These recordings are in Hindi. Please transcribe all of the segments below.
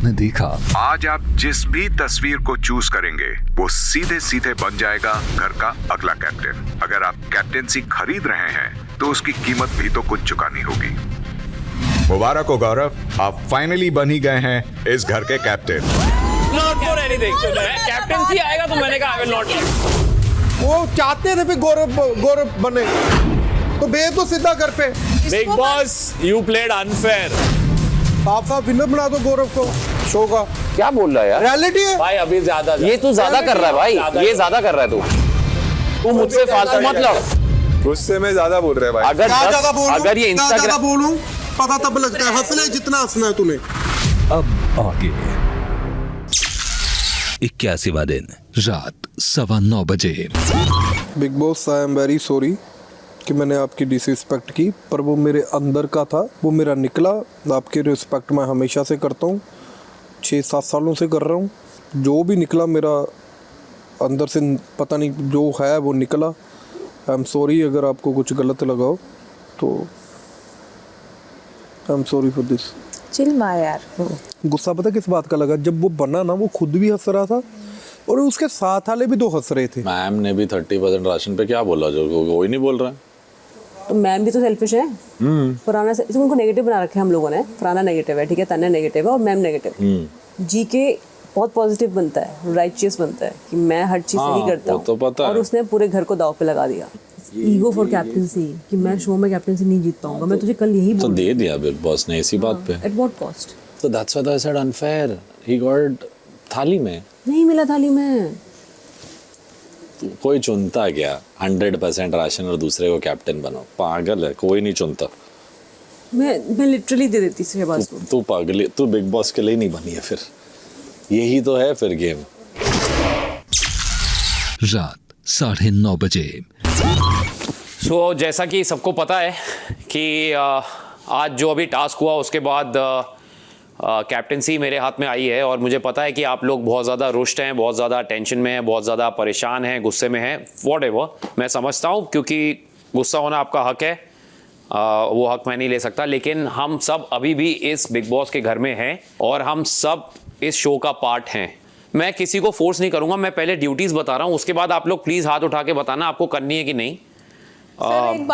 आपने देखा। आज आप जिस भी तस्वीर को चूज करेंगे वो सीधे सीधे बन जाएगा घर का अगला कैप्टन। अगर आप कैप्टेंसी खरीद रहे हैं तो उसकी कीमत भी तो कुछ चुकानी होगी। मुबारक हो गौरव, आप फाइनली बन ही गए हैं इस घर के captain. Not for anything. Captaincy आएगा तो मैंने कहा आई विल नॉट। वो चाहते थे फिर गौरव बने तो भेज दो सीधा घर पे। Big boss you played unfair. साफ विनर बना दो गौरव को शो का। क्या बोल रहा है यार? रियलिटी है भाई अभी ज्यादा ये तू ज्यादा कर रहा है भाई, ये ज्यादा कर रहा है तू मुझसे फालतू मत लड़। गुस्से में ज्यादा बोल रहे हैं भाई। अगर ये इंस्टाग्राम बोलूं पता तब लगता है, हंस ले जितना हंसना है तूने। अब आगे 81वां दिन रात 9:15 बजे। Big boss I am very sorry कि मैंने आपकी डिसरिस्पेक्ट की, पर वो मेरे अंदर का था, वो मेरा निकला। आपकी रिस्पेक्ट मैं हमेशा से करता हूँ, 6-7 सालों से कर रहा हूँ। जो भी निकला मेरा अंदर से, पता नहीं जो है वो निकला। आई एम सॉरी अगर आपको कुछ गलत लगा हो तो I am sorry for this. Chill मार यार। गुस्सा पता किस बात का लगा, जब वो बना ना वो खुद भी हंस रहा था और उसके साथ वाले भी 2 हंस रहे थे। मैम ने भी 30% राशन पे क्या बोला जो कोई नहीं बोल रहा है। तो मैम भी तो सेल्फिश है। फरहाना से उनको नेगेटिव बना रखे हम लोगों ने। फरहाना नेगेटिव है, ठीक है, तन्ने नेगेटिव है और मैम नेगेटिव। जीके बहुत पॉजिटिव बनता है, राइचियस बनता है कि मैं हर चीज सही करता हूँ, तो पता और है। उसने पूरे घर को दाव पे लगा दिया। ईगो फॉर कैप्टनसी कि मैं शो में कैप्टनसी नहीं जीत पाऊंगा। मैं तुझे कल यही तो बोल दे दिया बिग बॉस ने इसी बात पे। At what cost? तो that's why I said unfair. He got थाली में नहीं मिला थाली में। कोई चुनता क्या 100% राशन और दूसरे को कैप्टन बनाओ? पागल है, कोई नहीं चुनता। मैं लिटरली दे देती शहबाज को। तू पागल, तू बिग बॉस के लिए नहीं बनी है फिर। यही तो है फिर गेम। रात 9:30 बजे। सो जैसा कि सबको पता है कि आज जो अभी टास्क हुआ उसके बाद कैप्टेंसी मेरे हाथ में आई है और मुझे पता है कि आप लोग बहुत ज़्यादा रुष्ट हैं, बहुत ज़्यादा टेंशन में हैं, बहुत ज़्यादा परेशान हैं, गुस्से में हैं, व्हाटएवर। मैं समझता हूँ क्योंकि गुस्सा होना आपका हक है, वो हक मैं नहीं ले सकता। लेकिन हम सब अभी भी इस बिग बॉस के घर में हैं और हम सब इस शो का पार्ट हैं। मैं किसी को फोर्स नहीं करूँगा, मैं पहले ड्यूटीज़ बता रहा हूँ, उसके बाद आप लोग प्लीज़ हाथ उठा के बताना आपको करनी है कि नहीं।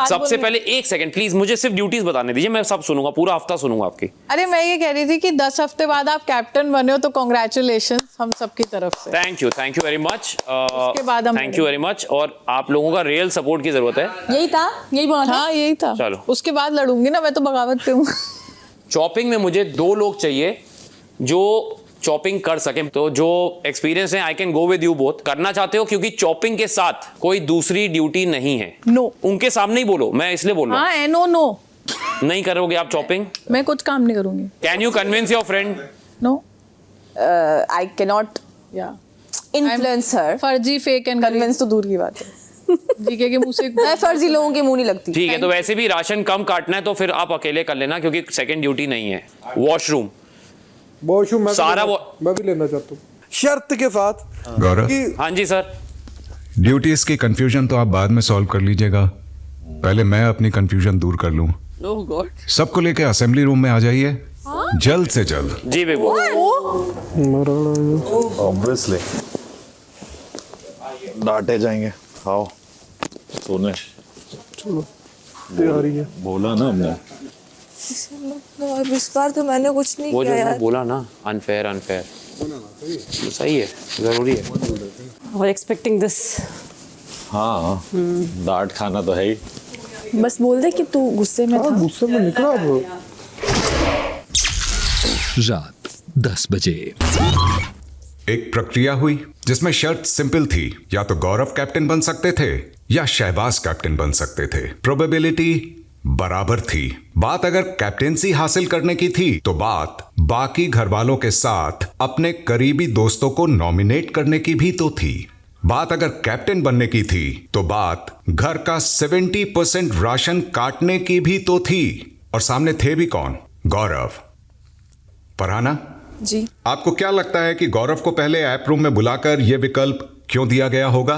सबसे पहले 1 सेकंड प्लीज, मुझे सिर्फ ड्यूटीज बताने दीजिए, मैं सब सुनूंगा, पूरा हफ्ता सुनूंगा आपकी। अरे मैं ये कह रही थी कि 10 हफ्ते बाद आप कैप्टन बने हो तो कॉन्ग्रेचुलेशन हम सबकी तरफ से। Thank you very much. उसके बाद हम थैंक यू वेरी मच। और आप लोगों का रियल सपोर्ट की जरूरत है। यही था, यही बोला था। हाँ यही था। चलो। उसके बाद लड़ूंगी ना, मैं तो बगावत पे हूँ। चॉपिंग में मुझे 2 लोग चाहिए जो चॉपिंग कर सके, तो जो एक्सपीरियंस है I can go with you both. करना चाहते हो क्योंकि चॉपिंग के साथ कोई दूसरी ड्यूटी नहीं है। नो। उनके सामने ही बोलो, मैं इसलिए बोल रहा हूँ। हाँ नो। नहीं करोगे आप चॉपिंग? मैं कुछ काम नहीं करूंगी। Can you convince your friend? No. I can not influence her. फर्जी फेक एंड कन्विंस तो दूर की बात है। जीके के मुंह से मैं फर्जी लोगों के मुंह नहीं लगती। ठीक है, तो वैसे भी राशन कम काटना है तो फिर आप अकेले कर लेना क्योंकि सेकंड ड्यूटी नहीं है। वॉशरूम सारा मैं भी लेना चाहता हूँ शर्त के साथ। गौरव, हाँ जी सर। ड्यूटीज की कंफ्यूजन तो आप बाद में सॉल्व कर लीजिएगा, पहले मैं अपनी कंफ्यूजन दूर कर लूं। ओह गॉड। सबको लेके असेंबली रूम में आ जाइए जल्द से जल्द। जी बिग बॉस। ऑब्वियसली डांटे जाएंगे। आओ सोने। चलो तैयारी है। बोला ना हमने। इस बार तो मैंने कुछ नहीं वो जो किया मैंने यार। बोला ना, अनफेयर तो सही है, जरूरी है। और एक्सपेक्टिंग दिस। हाँ डांट खाना तो है ही। बस बोल दे कि तू गुस्से में था। गुस्से में निकला अब। रात 10 बजे। एक प्रक्रिया हुई जिसमें शर्त सिंपल थी, या तो गौरव कैप्टन बन सकते थे या शहबाज कैप्टन बन सकते थे। प्रोबेबिलिटी बराबर थी। बात अगर कैप्टेंसी हासिल करने की थी तो बात बाकी घर वालों के साथ अपने करीबी दोस्तों को नॉमिनेट करने की भी तो थी। बात अगर कैप्टन बनने की थी तो बात घर का 70% राशन काटने की भी तो थी। और सामने थे भी कौन? गौरव। फरहाना जी, आपको क्या लगता है कि गौरव को पहले ऐप रूम में बुलाकर यह विकल्प क्यों दिया गया होगा?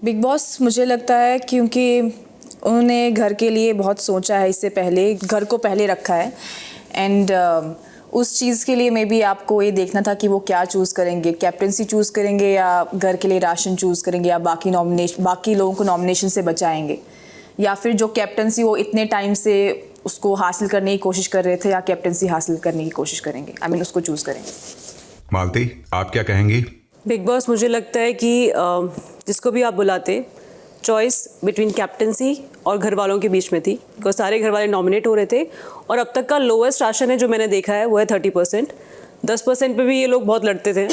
बिग बॉस मुझे लगता है क्योंकि उन्होंने घर के लिए बहुत सोचा है, इससे पहले घर को पहले रखा है एंड उस चीज़ के लिए मे बी आपको ये देखना था कि वो क्या चूज़ करेंगे, कैप्टनसी चूज़ करेंगे या घर के लिए राशन चूज़ करेंगे या बाकी लोगों को नॉमिनेशन से बचाएंगे, या फिर जो कैप्टनसी वो इतने टाइम से उसको हासिल करने की कोशिश कर रहे थे या कैप्टनसी हासिल करने की कोशिश करेंगे, आई मीन उसको चूज़ करेंगे। मालती, आप क्या कहेंगी? बिग बॉस मुझे लगता है कि जिसको भी आप बुलाते, चॉइस बिटवीन कैप्टनसी और घर वालों के बीच में थी, बिकॉज सारे घर वाले नॉमिनेट हो रहे थे और अब तक का लोएस्ट राशन है जो मैंने देखा है वो है 30%। 10% पे भी ये लोग बहुत लड़ते थे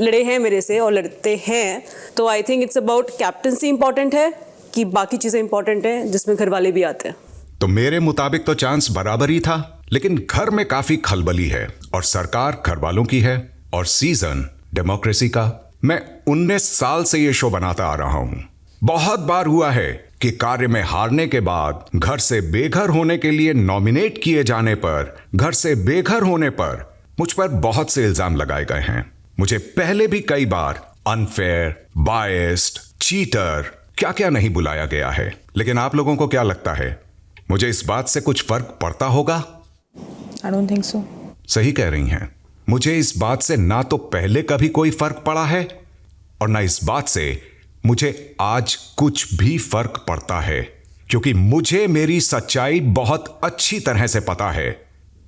लड़े हैं मेरे से और लड़ते हैं। तो I think it's about captaincy important है कि बाकी चीज़ें इंपॉर्टेंट है जिसमें घर वाले भी आते हैं। तो मेरे मुताबिक तो चांस बराबर ही था, लेकिन घर में काफी खलबली है और सरकार घर वालों की है और सीजन डेमोक्रेसी का। मैं 19 साल से ये शो बनाता आ रहा हूं। बहुत बार हुआ है कि कार्य में हारने के बाद घर से बेघर होने के लिए नॉमिनेट किए जाने पर, घर से बेघर होने पर मुझ पर बहुत से इल्जाम लगाए गए हैं। मुझे पहले भी कई बार अनफेयर, बायस्ड, चीटर, क्या क्या नहीं बुलाया गया है। लेकिन आप लोगों को क्या लगता है, मुझे इस बात से कुछ फर्क पड़ता होगा? आई डोंट थिंक सो। सही कह रही हैं। मुझे इस बात से ना तो पहले कभी कोई फर्क पड़ा है और ना इस बात से मुझे आज कुछ भी फर्क पड़ता है, क्योंकि मुझे मेरी सच्चाई बहुत अच्छी तरह से पता है।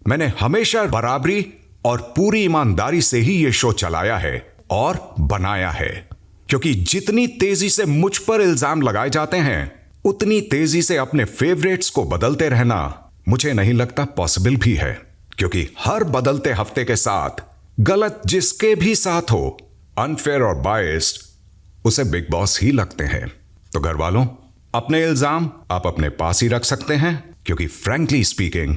मैंने हमेशा बराबरी और पूरी ईमानदारी से ही यह शो चलाया है और बनाया है, क्योंकि जितनी तेजी से मुझ पर इल्जाम लगाए जाते हैं उतनी तेजी से अपने फेवरेट्स को बदलते रहना मुझे नहीं लगता पॉसिबल भी है, क्योंकि हर बदलते हफ्ते के साथ गलत जिसके भी साथ हो, अनफेयर और बायस्ड, उसे बिग बॉस ही लगते हैं। तो घर वालों, अपने इल्जाम आप अपने पास ही रख सकते हैं, क्योंकि फ्रैंकली स्पीकिंग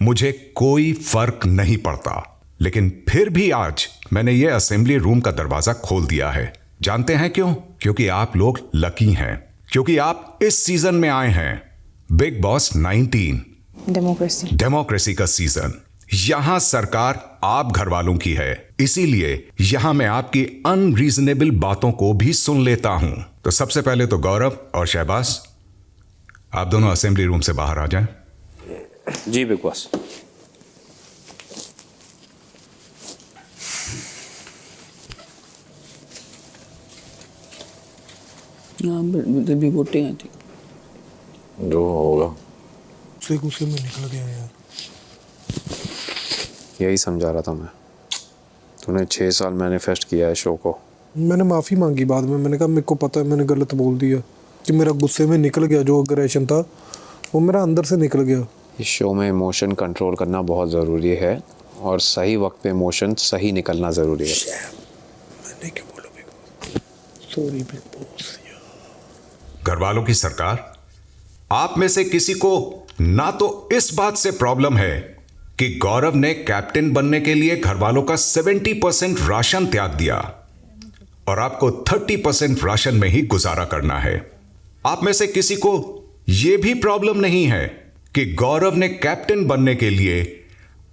मुझे कोई फर्क नहीं पड़ता। लेकिन फिर भी आज मैंने ये असेंबली रूम का दरवाजा खोल दिया है। जानते हैं क्यों? क्योंकि आप लोग लकी हैं, क्योंकि आप इस सीजन में आए हैं, बिग बॉस 19 डेमोक्रेसी का सीजन। यहां सरकार आप घर वालों की है, इसीलिए यहां मैं आपकी अनरीजनेबल बातों को भी सुन लेता हूं। तो सबसे पहले तो गौरव और शहबाज, आप दोनों असेंबली रूम से बाहर आ जाएं। जी बिग बॉस। भी वोटिंग आई थी, जो होगा गुस्से में निकल गया यार। यही समझा रहा था मैं। तूने 6 साल मैनिफेस्ट किया है शो को। मैंने माफ़ी मांगी बाद में, मैंने कहा मेरे को पता है मैंने गलत बोल दिया, कि मेरा गुस्से में निकल गया जो अग्रेशन था वो मेरा अंदर से निकल गया। इस शो में इमोशन कंट्रोल करना बहुत ज़रूरी है और सही वक्त पे इमोशन सही निकलना ज़रूरी है। मैंने क्या बोला big boss? Sorry big boss. घर वालों की सरकार, आप में से किसी को ना तो इस बात से प्रॉब्लम है कि गौरव ने कैप्टन बनने के लिए घर वालों का 70% राशन त्याग दिया और आपको 30% राशन में ही गुजारा करना है। आप में से किसी को यह भी प्रॉब्लम नहीं है कि गौरव ने कैप्टन बनने के लिए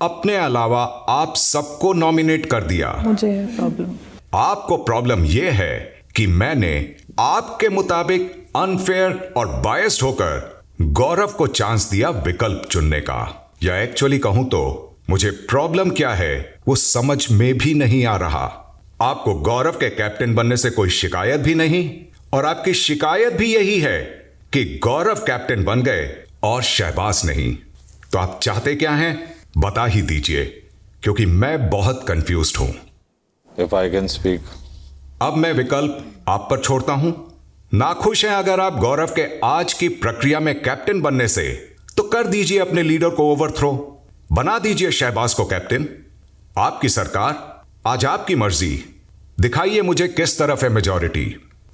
अपने अलावा आप सबको नॉमिनेट कर दिया। मुझे प्रॉब्लम, आपको प्रॉब्लम यह है कि मैंने आपके मुताबिक अनफेयर और बायस्ड होकर गौरव को चांस दिया विकल्प चुनने का। या एक्चुअली कहूं तो मुझे प्रॉब्लम क्या है वो समझ में भी नहीं आ रहा। आपको गौरव के कैप्टन बनने से कोई शिकायत भी नहीं और आपकी शिकायत भी यही है कि गौरव कैप्टन बन गए और शहबाज नहीं। तो आप चाहते क्या हैं बता ही दीजिए, क्योंकि मैं बहुत कंफ्यूज्ड हूं। इफ आई कैन स्पीक, अब मैं विकल्प आप पर छोड़ता हूं। नाखुश हैं अगर आप गौरव के आज की प्रक्रिया में कैप्टन बनने से, तो कर दीजिए अपने लीडर को ओवरथ्रो, बना दीजिए शहबाज को कैप्टन। आपकी सरकार, आज आपकी मर्जी, दिखाइए मुझे किस तरफ है मेजॉरिटी।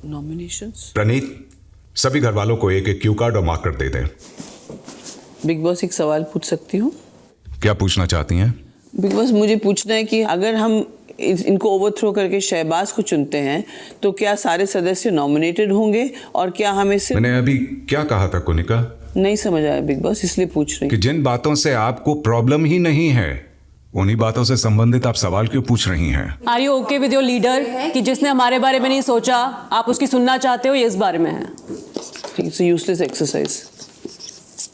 नॉमिनेशंस। प्रणीत, सभी घर वालों को एक एक क्यू कार्ड और मार्कर दे दें। बिग बॉस एक सवाल पूछ सकती हूँ? क्या पूछना चाहती हैं? बिग बॉस मुझे पूछना है कि अगर हम इनको ओवरथ्रो करके शहबाज को चुनते हैं तो क्या सारे सदस्य नॉमिनेटेड होंगे और क्या हमें सिर्फ... मैंने अभी क्या कहा था कुनिका? नहीं समझ आया बिग बॉस, इसलिए पूछ रही कि जिन बातों से आपको प्रॉब्लम ही नहीं है उन्हीं बातों से संबंधित आप सवाल क्यों पूछ रही हैं? Are you okay with your leader कि जिसने हमारे बारे में नहीं सोचा आप उसकी सुनना चाहते हो, ये इस बारे में है? It's useless exercise.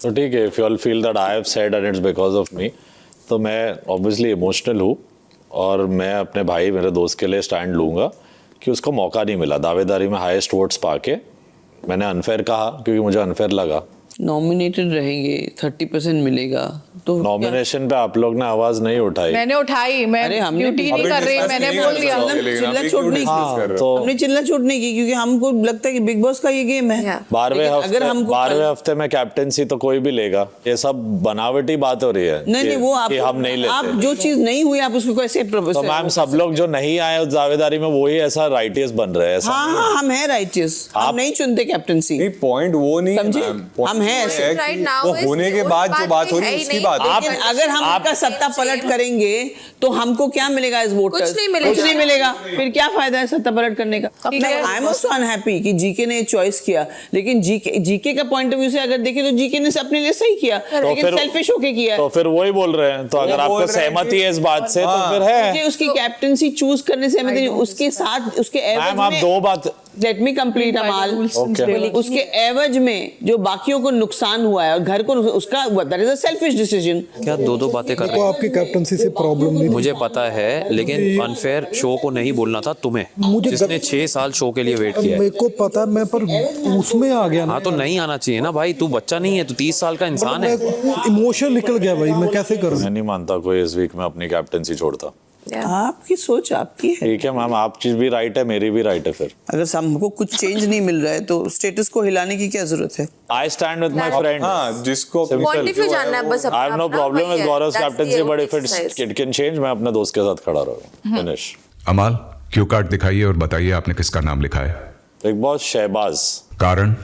तो ठीक है, if you all feel that I have said and it's because of me, तो मैं ऑब्वियसली इमोशनल हूँ और मैं अपने भाई मेरे दोस्त के लिए स्टैंड लूँगा कि उसको मौका नहीं मिला दावेदारी में हाईएस्ट वोट्स पाके। मैंने अनफेयर कहा क्योंकि मुझे अनफेयर लगा। नॉमिनेटेड रहेंगे 30% मिलेगा तो नॉमिनेशन पे आप लोग ने आवाज नहीं उठाई। मैंने उठाई, मैं अरे हमने ड्यूटी नहीं कर रही, मैंने बोल दिया। चिल्ला चोट नहीं की, तो हमने चिल्ला चोट नहीं की क्योंकि हमको लगता है कि बिग बॉस का ये गेम है। 12वें हफ्ते में कैप्टेंसी तो कोई भी लेगा। ये सब बनावटी बात हो रही है। नहीं वो आप हम नहीं लेते। आप जो चीज नहीं हुई आप उसको कैसे तो मैम सब लोग जो नहीं आए उस दावेदारी में वही ऐसा राइटियस बन रहे हैं। हाँ हम है राइटियस, हम नहीं चुनते कैप्टेंसी। नहीं पॉइंट वो नहीं समझे, हम है ऐसे। वो होने के बाद जो बात हो रही है उसकी बात है। लेकिन अगर हम उनका सत्ता पलट करेंगे तो हमको क्या मिलेगा इस वोट? कुछ नहीं मिलेगा। फिर क्या फायदा है सत्ता पलट करने का? आई एम ऑल्सो अनहैप्पी कि जीके ने चॉइस किया, लेकिन जीके का पॉइंट ऑफ व्यू से अगर देखें तो जीके ने अपने लिए सही किया, लेकिन सेल्फिश होके किया। तो फिर वही बोल रहे हैं। तो अगर आपको सहमति है इस बात से तो फिर है उसकी कैप्टेंसी चूज करने से सहमति, उसके साथ उसके एवज में। आप दो बात लेट मी कंप्लीट अमाल। उसके एवज में जो बाकियों को नुकसान हुआ है और घर को उसका that is a selfish decision. क्या दो बातें कर रहे हो? आपकी कैप्टनसी से प्रॉब्लम नहीं, मुझे पता है, लेकिन अनफेयर शो को नहीं बोलना था तुम्हें, जिसने 6 साल शो के लिए वेट किया है। मेरे को पता है, मैं पर उसमें आ गया ना। हाँ तो नहीं आना चाहिए ना भाई, तू बच्चा नहीं है, तू 30 साल का इंसान है। इमोशन निकल गया भाई, मैं कैसे करूँ? मैं नहीं मानता कोई इस वीक में अपनी कैप्टेंसी छोड़ता। आपकी सोच आपकी है। ठीक है मैम, आपकी भी राइट है, मेरी भी राइट है। फिर अगर हमको कुछ चेंज नहीं मिल रहा है तो स्टेटस को हिलाने की क्या जरूरत है? I stand with my friend. हाँ, जिसको पॉइंट ऑफ व्यू जानना है बस अपना। I have no problem with Gaurav captaincy, but if it can change, मैं अपने दोस्त के साथ खड़ा रहूंगा। फिनिश। अमाल, क्यू कार्ड दिखाइए और बताइए आपने किसका नाम लिखा है। Bigg Boss Shehbaz. कारण?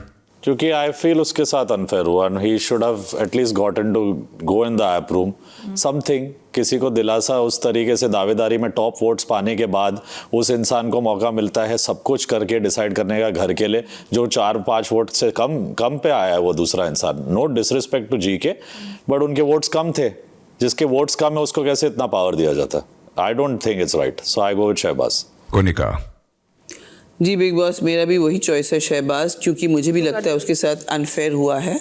क्योंकि आई फील उसके साथ अनफेयर हुआ and he should have at least gotten to go in the app room something. किसी को दिलासा उस तरीके से दावेदारी में टॉप वोट्स पाने के बाद उस इंसान को मौका मिलता है सब कुछ करके डिसाइड करने का घर के लिए, जो 4-5 वोट से कम पे आया है वो दूसरा इंसान। No disrespect to GK, but उनके वोट्स कम थे। जिसके वोट्स कम है उसको कैसे इतना पावर दिया जाता है? I don't think it's right, so I go with Shehbaz. Kunika? जी बिग बॉस, मेरा भी वही चॉइस है शहबाज, क्योंकि मुझे भी लगता है उसके साथ अनफेयर हुआ है।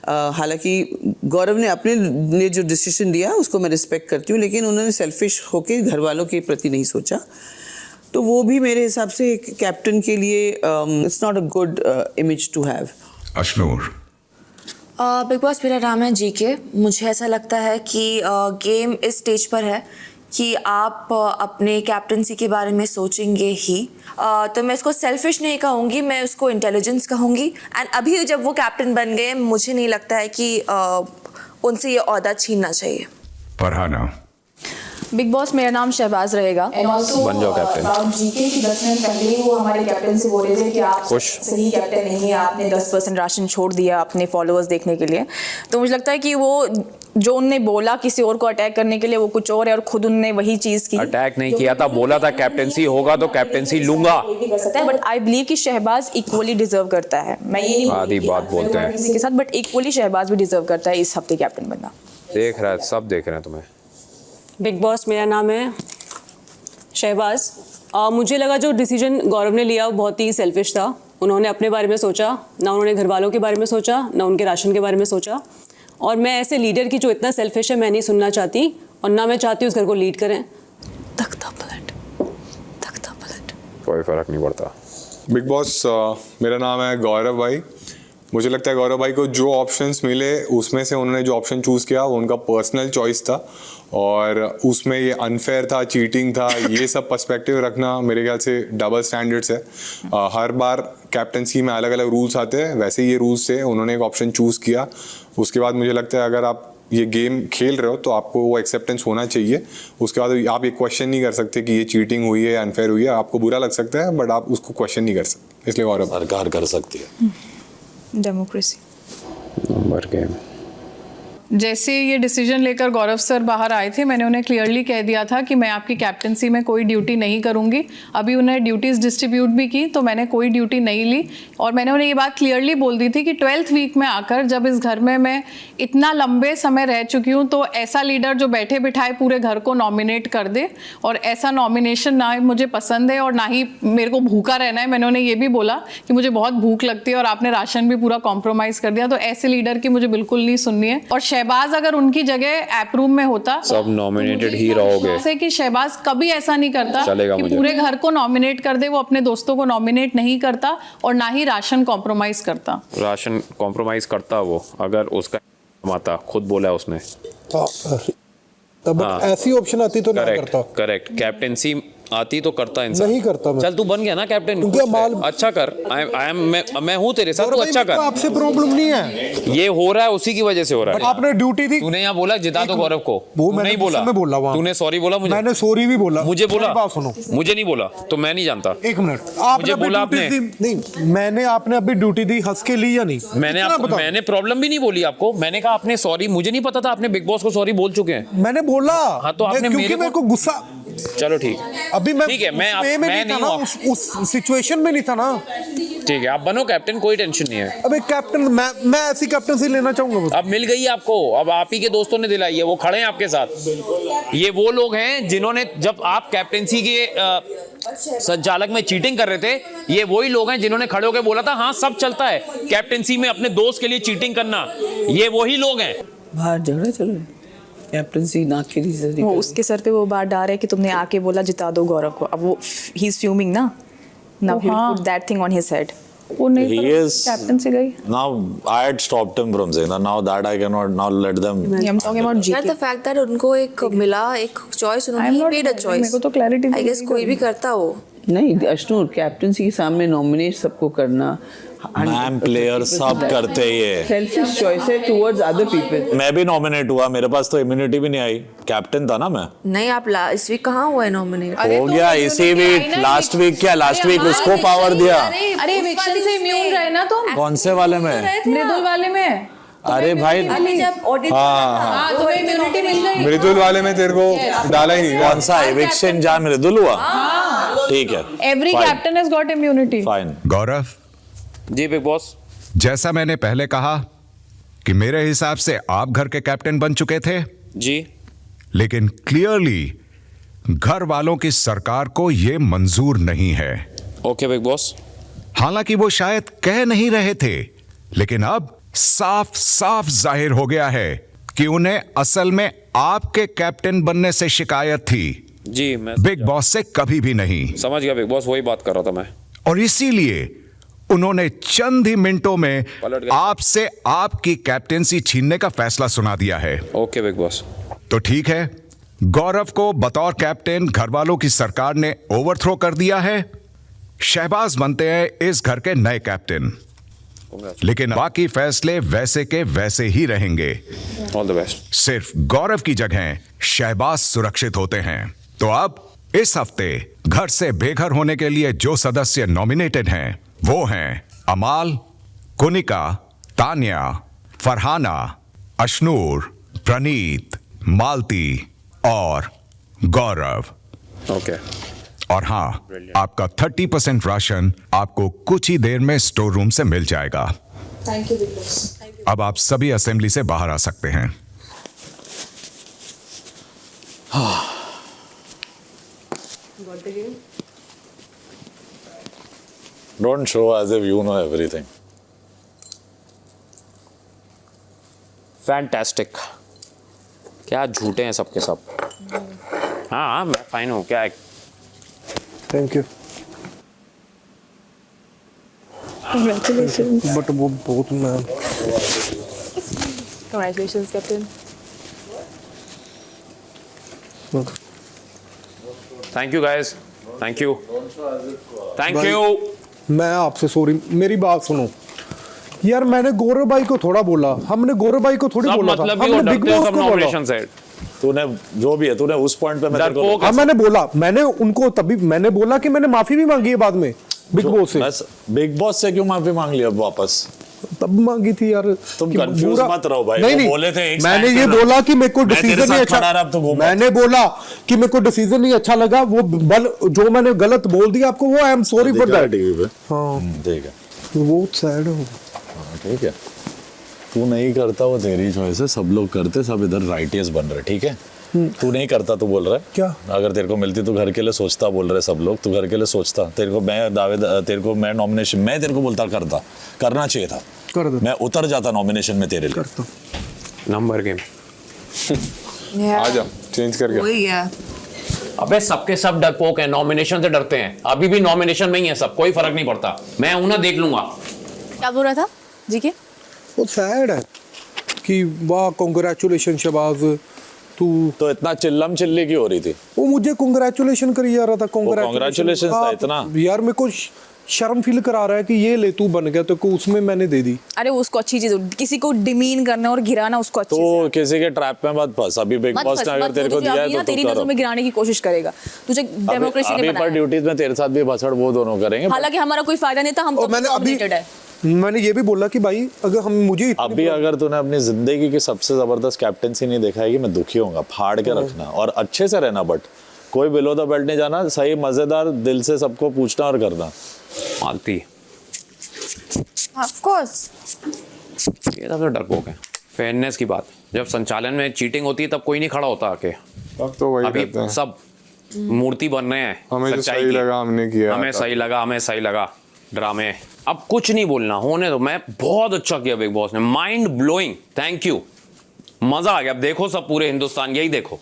हालांकि गौरव ने अपने लिए जो डिसीजन लिया उसको मैं रिस्पेक्ट करती हूँ, लेकिन उन्होंने सेल्फिश होके घर वालों के प्रति नहीं सोचा, तो वो भी मेरे हिसाब से एक कैप्टन के लिए it's not a good image to have. Ashnoor? Bigg Boss, मेरा नाम है जीके। मुझे ऐसा लगता है कि गेम इस स्टेज पर है कि आप अपने कैप्टनसी के बारे में सोचेंगे ही, तो मैं इसको सेल्फिश नहीं कहूँगी, मैं उसको इंटेलिजेंस कहूँगी। एंड अभी जब वो कैप्टन बन गए, मुझे नहीं लगता है कि उनसे ये ओहदा छीनना चाहिए। फरहाना? बिग बॉस, मेरा नाम शहबाज रहेगा। बन जाओ कैप्टन। जीके की 10 मिनट पहले ही वो हमारे कैप्टन से बोले थे कि आप सही कैप्टन नहीं है, आपने 10% राशन छोड़ दिया अपने फॉलोअर्स देखने के लिए। तो मुझे लगता है कि वो जो उनने बोला किसी और को अटैक करने के लिए, वो कुछ और है और खुद उनने वही चीज की। अटैक नहीं किया था, बोला था कैप्टेंसी होगा तो कैप्टेंसी लूंगा। बट आई बिलीव कि शहबाज इक्वली डिजर्व करता है। मैं ये नहीं आधी बात बोलते हैं किसी के साथ, बट इक्वली शहबाज भी डिजर्व करता है इस हफ्ते कैप्टन बनना। देख रहा है, सब देख रहे हैं तुम्हें। बिग बॉस, मेरा नाम है शहबाज। मुझे लगा जो डिसीजन गौरव ने लिया वो बहुत ही सेल्फिश था। उन्होंने अपने बारे में सोचा ना, उन्होंने घर वालों के बारे में सोचा ना, उनके राशन के बारे में सोचा। और मैं ऐसे लीडर की जो इतना सेल्फिश है मैं नहीं सुनना चाहती, और ना मैं चाहती हूँ उस घर को लीड करें। तख्ता पलट, तख्ता पलट, कोई फर्क नहीं पड़ता। बिग बॉस, मेरा नाम है गौरव भाई। मुझे लगता है गौरव भाई को जो ऑप्शंस मिले उसमें से उन्होंने जो ऑप्शन चूज़ किया वो उनका पर्सनल चॉइस था, और उसमें ये अनफेयर था, चीटिंग था, ये सब पर्सपेक्टिव रखना मेरे ख्याल से डबल स्टैंडर्ड्स है। हर बार कैप्टनसी में अलग अलग रूल्स आते हैं, वैसे ही ये रूल्स थे, उन्होंने एक ऑप्शन चूज़ किया। उसके बाद मुझे लगता है अगर आप ये गेम खेल रहे हो तो आपको वो एक्सेप्टेंस होना चाहिए। उसके बाद आप ये क्वेश्चन नहीं कर सकते कि ये चीटिंग हुई है, अनफेयर हुई है। आपको बुरा लग सकता है बट आप उसको क्वेश्चन नहीं कर सकते, इसलिए गौरव सरकार कर सकती है। Democracy number game. जैसे ये डिसीजन लेकर गौरव सर बाहर आए थे, मैंने उन्हें क्लियरली कह दिया था कि मैं आपकी कैप्टनसी में कोई ड्यूटी नहीं करूंगी। अभी उन्हें ड्यूटीज़ डिस्ट्रीब्यूट भी की तो मैंने कोई ड्यूटी नहीं ली, और मैंने उन्हें ये बात क्लियरली बोल दी थी कि 12th वीक में आकर जब इस घर में मैं इतना लंबे समय रह चुकी हूँ, तो ऐसा लीडर जो बैठे बिठाए पूरे घर को नॉमिनेट कर दे, और ऐसा नॉमिनेशन ना मुझे पसंद है और ना ही मेरे को भूखा रहना है। मैंने उन्हें ये भी बोला कि मुझे बहुत भूख लगती है और आपने राशन भी पूरा कॉम्प्रोमाइज़ कर दिया, तो ऐसे लीडर की मुझे बिल्कुल नहीं सुननी है। और शहबाज अगर उनकी जगह ऐप रूम में होता, सब नॉमिनेटेड ही रहोगे। जैसे कि शहबाज कभी ऐसा नहीं करता चलेगा कि मुझे। पूरे घर को नॉमिनेट कर दे, वो अपने दोस्तों को नॉमिनेट नहीं करता और ना ही राशन कॉम्प्रोमाइज करता। राशन कॉम्प्रोमाइज करता वो, अगर उसका माता खुद बोला है उसने। तब ऐसी ऑप्शन आती तो नहीं करता। करेक्ट, कैप्टेंसी आती तो करता इंसान। नहीं करता मैं। चल तू बन गया ना कैप्टन, क्योंकि अमाल अच्छा कर। मैं हूँ तेरे साथ, तू अच्छा कर। आपसे प्रॉब्लम नहीं है, ये हो रहा है उसी की वजह से हो रहा है। आपने ड्यूटी दी, तूने यहाँ बोला जिता दो गौरव को, वो तू मैंने नहीं बोला, मैं बोला वहाँ। तूने सॉरी बोला मुझे, मैंने सॉरी भी बोला, मुझे बोला, बात सुनो, मुझे नहीं बोला तो मैं नहीं जानता। एक मिनट, आपने मुझे बोला आपने नहीं, मैंने आपने अभी ड्यूटी दी, हंस के ली या नहीं? मैंने प्रॉब्लम भी नहीं बोली आपको, मैंने कहा आपने सॉरी, मुझे नहीं पता था आपने बिग बॉस को सॉरी बोल चुके हैं। मैंने बोला। हाँ तो आपने मेरे को गुस्सा, चलो ठीक, अभी मैं ठीक है, मैं नहीं था, उस सिचुएशन में नहीं था ना। ठीक है, आप बनो कैप्टन, कोई टेंशन नहीं है। अबे कैप्टन, मैं ऐसी कैप्टनसी लेना चाहूंगा बस। अब मिल गई आपको, अब आप ही के दोस्तों ने दिलाई है, वो खड़े हैं आपके साथ। ये वो लोग हैं जिन्होंने, जब आप कैप्टेंसी के संचालक में चीटिंग कर रहे थे, ये वही लोग हैं जिन्होंने खड़े होकर बोला था हाँ सब चलता है कैप्टेंसी में अपने दोस्त के लिए चीटिंग करना, ये वही लोग हैं। बाहर झगड़ा चल रहा है, कैप्टनसी नाक के नीचे वो उसके सर पे वो बात डाल रहे हैं कि तुमने आके बोला जिता दो गौरव को। अब वो ही इज फ्यूमिंग ना, now he will put that thing on his head. वो नहीं, He is कैप्टनसी गई। now. I had stopped him from saying that. Now that I cannot now let them. I'm talking about GK. यार, the fact that उनको एक मिला, एक चॉइस, उन्होंने ही made a choice। मेरे को तो क्लैरिटी I guess कोई भी करता हो। नहीं, अश्नूर कैप्टनसी के सामने नॉमिनेट सबको करना, मैम प्लेयर सब करते ही है। सेल्फिश चॉइस है टुवर्ड्स अदर पीपल। मैं भी नॉमिनेट हुआ, मेरे पास तो इम्यूनिटी भी नहीं आई, कैप्टन था ना मैं। नहीं, आप इस वीक कहाँ हुआ है नॉमिनेट? हो गया इसी वीक, लास्ट वीक क्या, लास्ट वीक उसको पावर दिया। अरे इविक्शन से इम्यून रहे ना तुम। कौन से वाले में? मृदुल वाले में। अरे भाई जब ऑडिट हाँ, तुम्हें इम्यूनिटी मिल गई। मृदुल वाले में तेरे को डाला ही नहीं। कौन सा एविक्शन जहाँ मृदुल हुआ? ठीक है, every captain has got immunity. Fine. Gaurav ji Bigg Boss, जैसा मैंने पहले कहा कि मेरे हिसाब से आप घर के कैप्टन बन चुके थे जी, लेकिन क्लियरली घर वालों की सरकार को यह मंजूर नहीं है। Okay big boss. हालांकि वो शायद कह नहीं रहे थे, लेकिन अब साफ साफ जाहिर हो गया है कि उन्हें असल में आपके कैप्टन बनने से शिकायत थी, जी मैं बिग बॉस से कभी भी नहीं। समझ गया बिग बॉस, वही बात कर रहा था मैं। और इसीलिए उन्होंने चंद ही मिनटों में आपसे आपकी कैप्टेंसी छीनने का फैसला सुना दिया है। Okay big boss. तो ठीक है, गौरव को बतौर कैप्टन घर वालों की सरकार ने ओवरथ्रो कर दिया है। शहबाज बनते हैं इस घर के नए कैप्टन, लेकिन बाकी फैसले वैसे के वैसे ही रहेंगे। All the best. सिर्फ गौरव की जगह शहबाज सुरक्षित होते हैं। तो अब इस हफ्ते घर से बेघर होने के लिए जो सदस्य नॉमिनेटेड हैं वो हैं अमाल, कुनिका, तान्या, फरहाना, अश्नूर, प्रणीत, मालती और गौरव। ओके। और हाँ, आपका 30% राशन आपको कुछ ही देर में स्टोर रूम से मिल जाएगा। Thank you big boss. अब आप सभी असेंबली से बाहर आ सकते हैं। Don't show as if you know everything. Fantastic. क्या झूठे हैं सबके सब। हाँ मैं फाइन हूँ, क्या थैंक यू। Congratulations. बट वो बहुत मैं Congratulations, Captain. Thank you guys, thank you, thank भाई, यू। मैं आपसे सॉरी, मेरी बात सुनो यार, मैंने गौरव भाई को थोड़ा बोला, हमने गौरव भाई को थोड़ी बोला था, हमने बिग बॉस को बोला। तूने जो भी है, तूने उस पॉइंट पे मैं तेरे को हाँ मैंने बोला, मैंने उनको तभी मैंने बोला कि मैंने माफी भी मांगी है बाद में बिग बॉस से। बिग बॉस से क्यों माफी मांग ली अब वापस? तब मांगी थी यार। तुम कंफ्यूज मत रहो भाई। नहीं, बोले थे मैंने ये बोला कि मेरे को डिसीजन नहीं अच्छा, मैंने बोला कि मेरे को डिसीजन नहीं अच्छा लगा, वो जो मैंने गलत बोल दिया आपको, वो I am sorry for that. हाँ ठीक है, वो सैड हो। ठीक है, तू नहीं करता वो तेरी चॉइस है, सब लोग करते, सब इधर राइटियस बन रहे, ठीक है? तू नहीं करता, तू बोल रहा है क्या? अगर तेरे को मिलती, तू घर के लिए सोचता, बोल रहे सब लोग, तू घर के लिए सोचता, तेरे को मैं नॉमिनेशन, मैं तेरे को बोलता करना चाहिए था, कर दो। मैं उतर जाता नॉमिनेशन में तेरे लिए। Number game. आ जा चेंज करके। वही है। अबे सबके सब डरपोक हैं, नॉमिनेशन से डरते हैं। अभी भी नॉमिनेशन में ही है सब, कोई फर्क नहीं पड़ता। मैं हूं ना, देख लूंगा। क्या बोल रहा था जी के? वो सैड है कि वाह कांग्रेचुलेशन शहबाज, तू तो इतना चिल्लम चिल्ली क्यों हो रही थी? वो मुझे कांग्रेचुलेशन करी जा रहा था। congratulations था इतना? यार मेरे को शर्म फील करा रहा है कि ये ले तू बन गया, तो को उसमें मैंने दे दी। अरे उसको अच्छी चीज, किसी को डिमीन करना और गिराना उसको अच्छी तो किसी के ट्रैप में मत फंस। अभी बिग बॉस ने अगर तेरे को दिया है तो तेरी तू नजरों करो। में गिराने की कोशिश करेगा। तुझे डेमोक्रेसी ने अभी पर बनाया। ड्यूटीज में तेरे साथ भी भसड़ वो दोनों करेंगे। हालांकि हमारा कोई फायदा नहीं था, हम तो नॉमिनेटेड है। मैंने ये भी बोला कि भाई अगर हम मुझे अभी अगर तूने अपनी जिंदगी की सबसे जबरदस्त कैप्टेंसी नहीं देखा है कि मैं दुखी होऊंगा, फाड़ के रखना और अच्छे से रहना, बट कोई बिलो द बेल्ट नहीं जाना, सही मजेदार दिल से सबको पूछना और करना। आती ऑफ कोर्स ये तो डरपोक है। फेयरनेस की बात, जब संचालन में चीटिंग होती है तब कोई नहीं खड़ा होता आके। अब तो वही अभी कहते हैं। सब मूर्ति बन रहे हैं। हमें जो सच्चाई सही की। लगा हमने किया। हमें सही लगा, हमें सही लगा। ड्रामे अब कुछ नहीं बोलना, होने दो। मैं बहुत अच्छा किया बिग बॉस ने, माइंड ब्लोइंग, थैंक यू, मजा आ गया। अब देखो सब पूरे हिंदुस्तान यही देखो।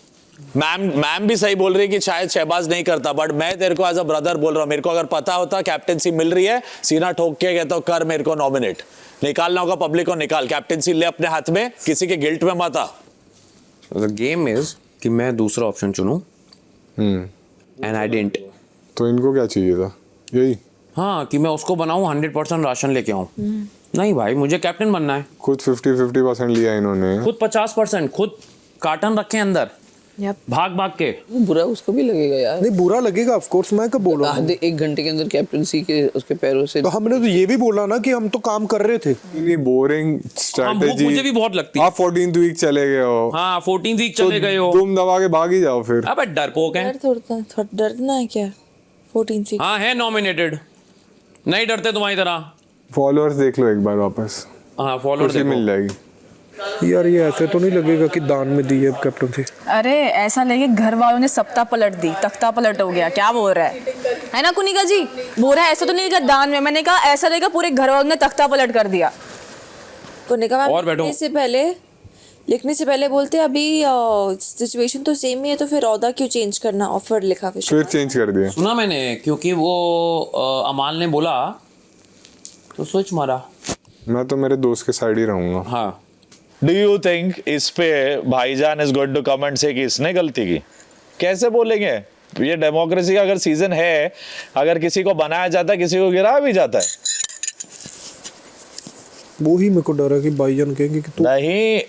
मैम भी सही बोल रही है कि शायद शहबाज नहीं करता, बट मैं तेरे को एज अ ब्रदर बोल रहा हूँ, मेरे को अगर पता होता कैप्टेंसी मिल रही है, सीना ठोक के कहता हूँ कर मेरे को नॉमिनेट। निकालना होगा पब्लिक को, निकाल। कैप्टेंसी ले अपने हाथ में, किसी के गिल्ट में मत आ। द गेम इज कि मैं दूसरा ऑप्शन चुनूं एंड आई डिडंट। तो इनको क्या चाहिए था? यही हाँ, कि मैं उसको बनाऊं 100% राशन लेके आऊं। नहीं भाई, मुझे कैप्टन बनना है। खुद 50% लिया इन्होंने। खुद 50%, खुद कार्टन रखे अंदर, भाग भाग के। बुरा उसको भी लगेगा यार। नहीं बुरा लगेगा ऑफ कोर्स, मैं कब बोल रहा हूँ। आधे 1 घंटे के अंदर कैप्टेंसी के उसके पैरों से। तो हमने तो ये भी बोला ना कि हम तो काम कर रहे थे। इतनी बोरिंग स्ट्रेटेजी मुझे भी बहुत लगती है। आप 14th वीक चले गए हो। हाँ 14 वीक चले गए हो, तुम दबा के भाग ही जाओ फिर। अबे डरपोक है। डरना है क्या? 14 फीट। हाँ है नॉमिनेटेड, नहीं डरते तुम्हारी तरह। फॉलोअर्स देख लो एक बार वापस। हाँ फॉलोअर खुशी मिल जाएगी। यार ये ऐसे तो नहीं लगेगा कि दान में दी है कैप्टनसी। अरे ऐसा लगे घर वालों ने सप्ता पलट दी, तख्ता पलट हो गया। क्या बोल रहा है ना कुनिका जी? बोल रहा है ऐसा तो नहीं लगा दान में। मैंने कहा ऐसा लगेगा पूरे घर वालों ने तख्ता पलट कर दिया। कुनिका मैम और बैठो। लिखने से पहले बोलते अभी सिचुएशन तो सेम ही है, तो फिर औदा क्यों चेंज करना? ऑफर लिखा फिर चेंज कर दिया। सुना मैंने, क्योंकि वो अमाल ने बोला तो स्विच मारा। मैं तो मेरे दोस्त के साइड ही रहूंगा। हाँ। डू यू थिंक इस पे भाईजान इज गोइंग टू कमेंट से कि इसने गलती की? कैसे बोलेंगे? ये डेमोक्रेसी का अगर सीजन है, अगर किसी को बनाया जाता है, किसी को गिराया भी जाता है। वो ही मेरे को डर है कि भाईजान कहेंगे कि तू नहीं,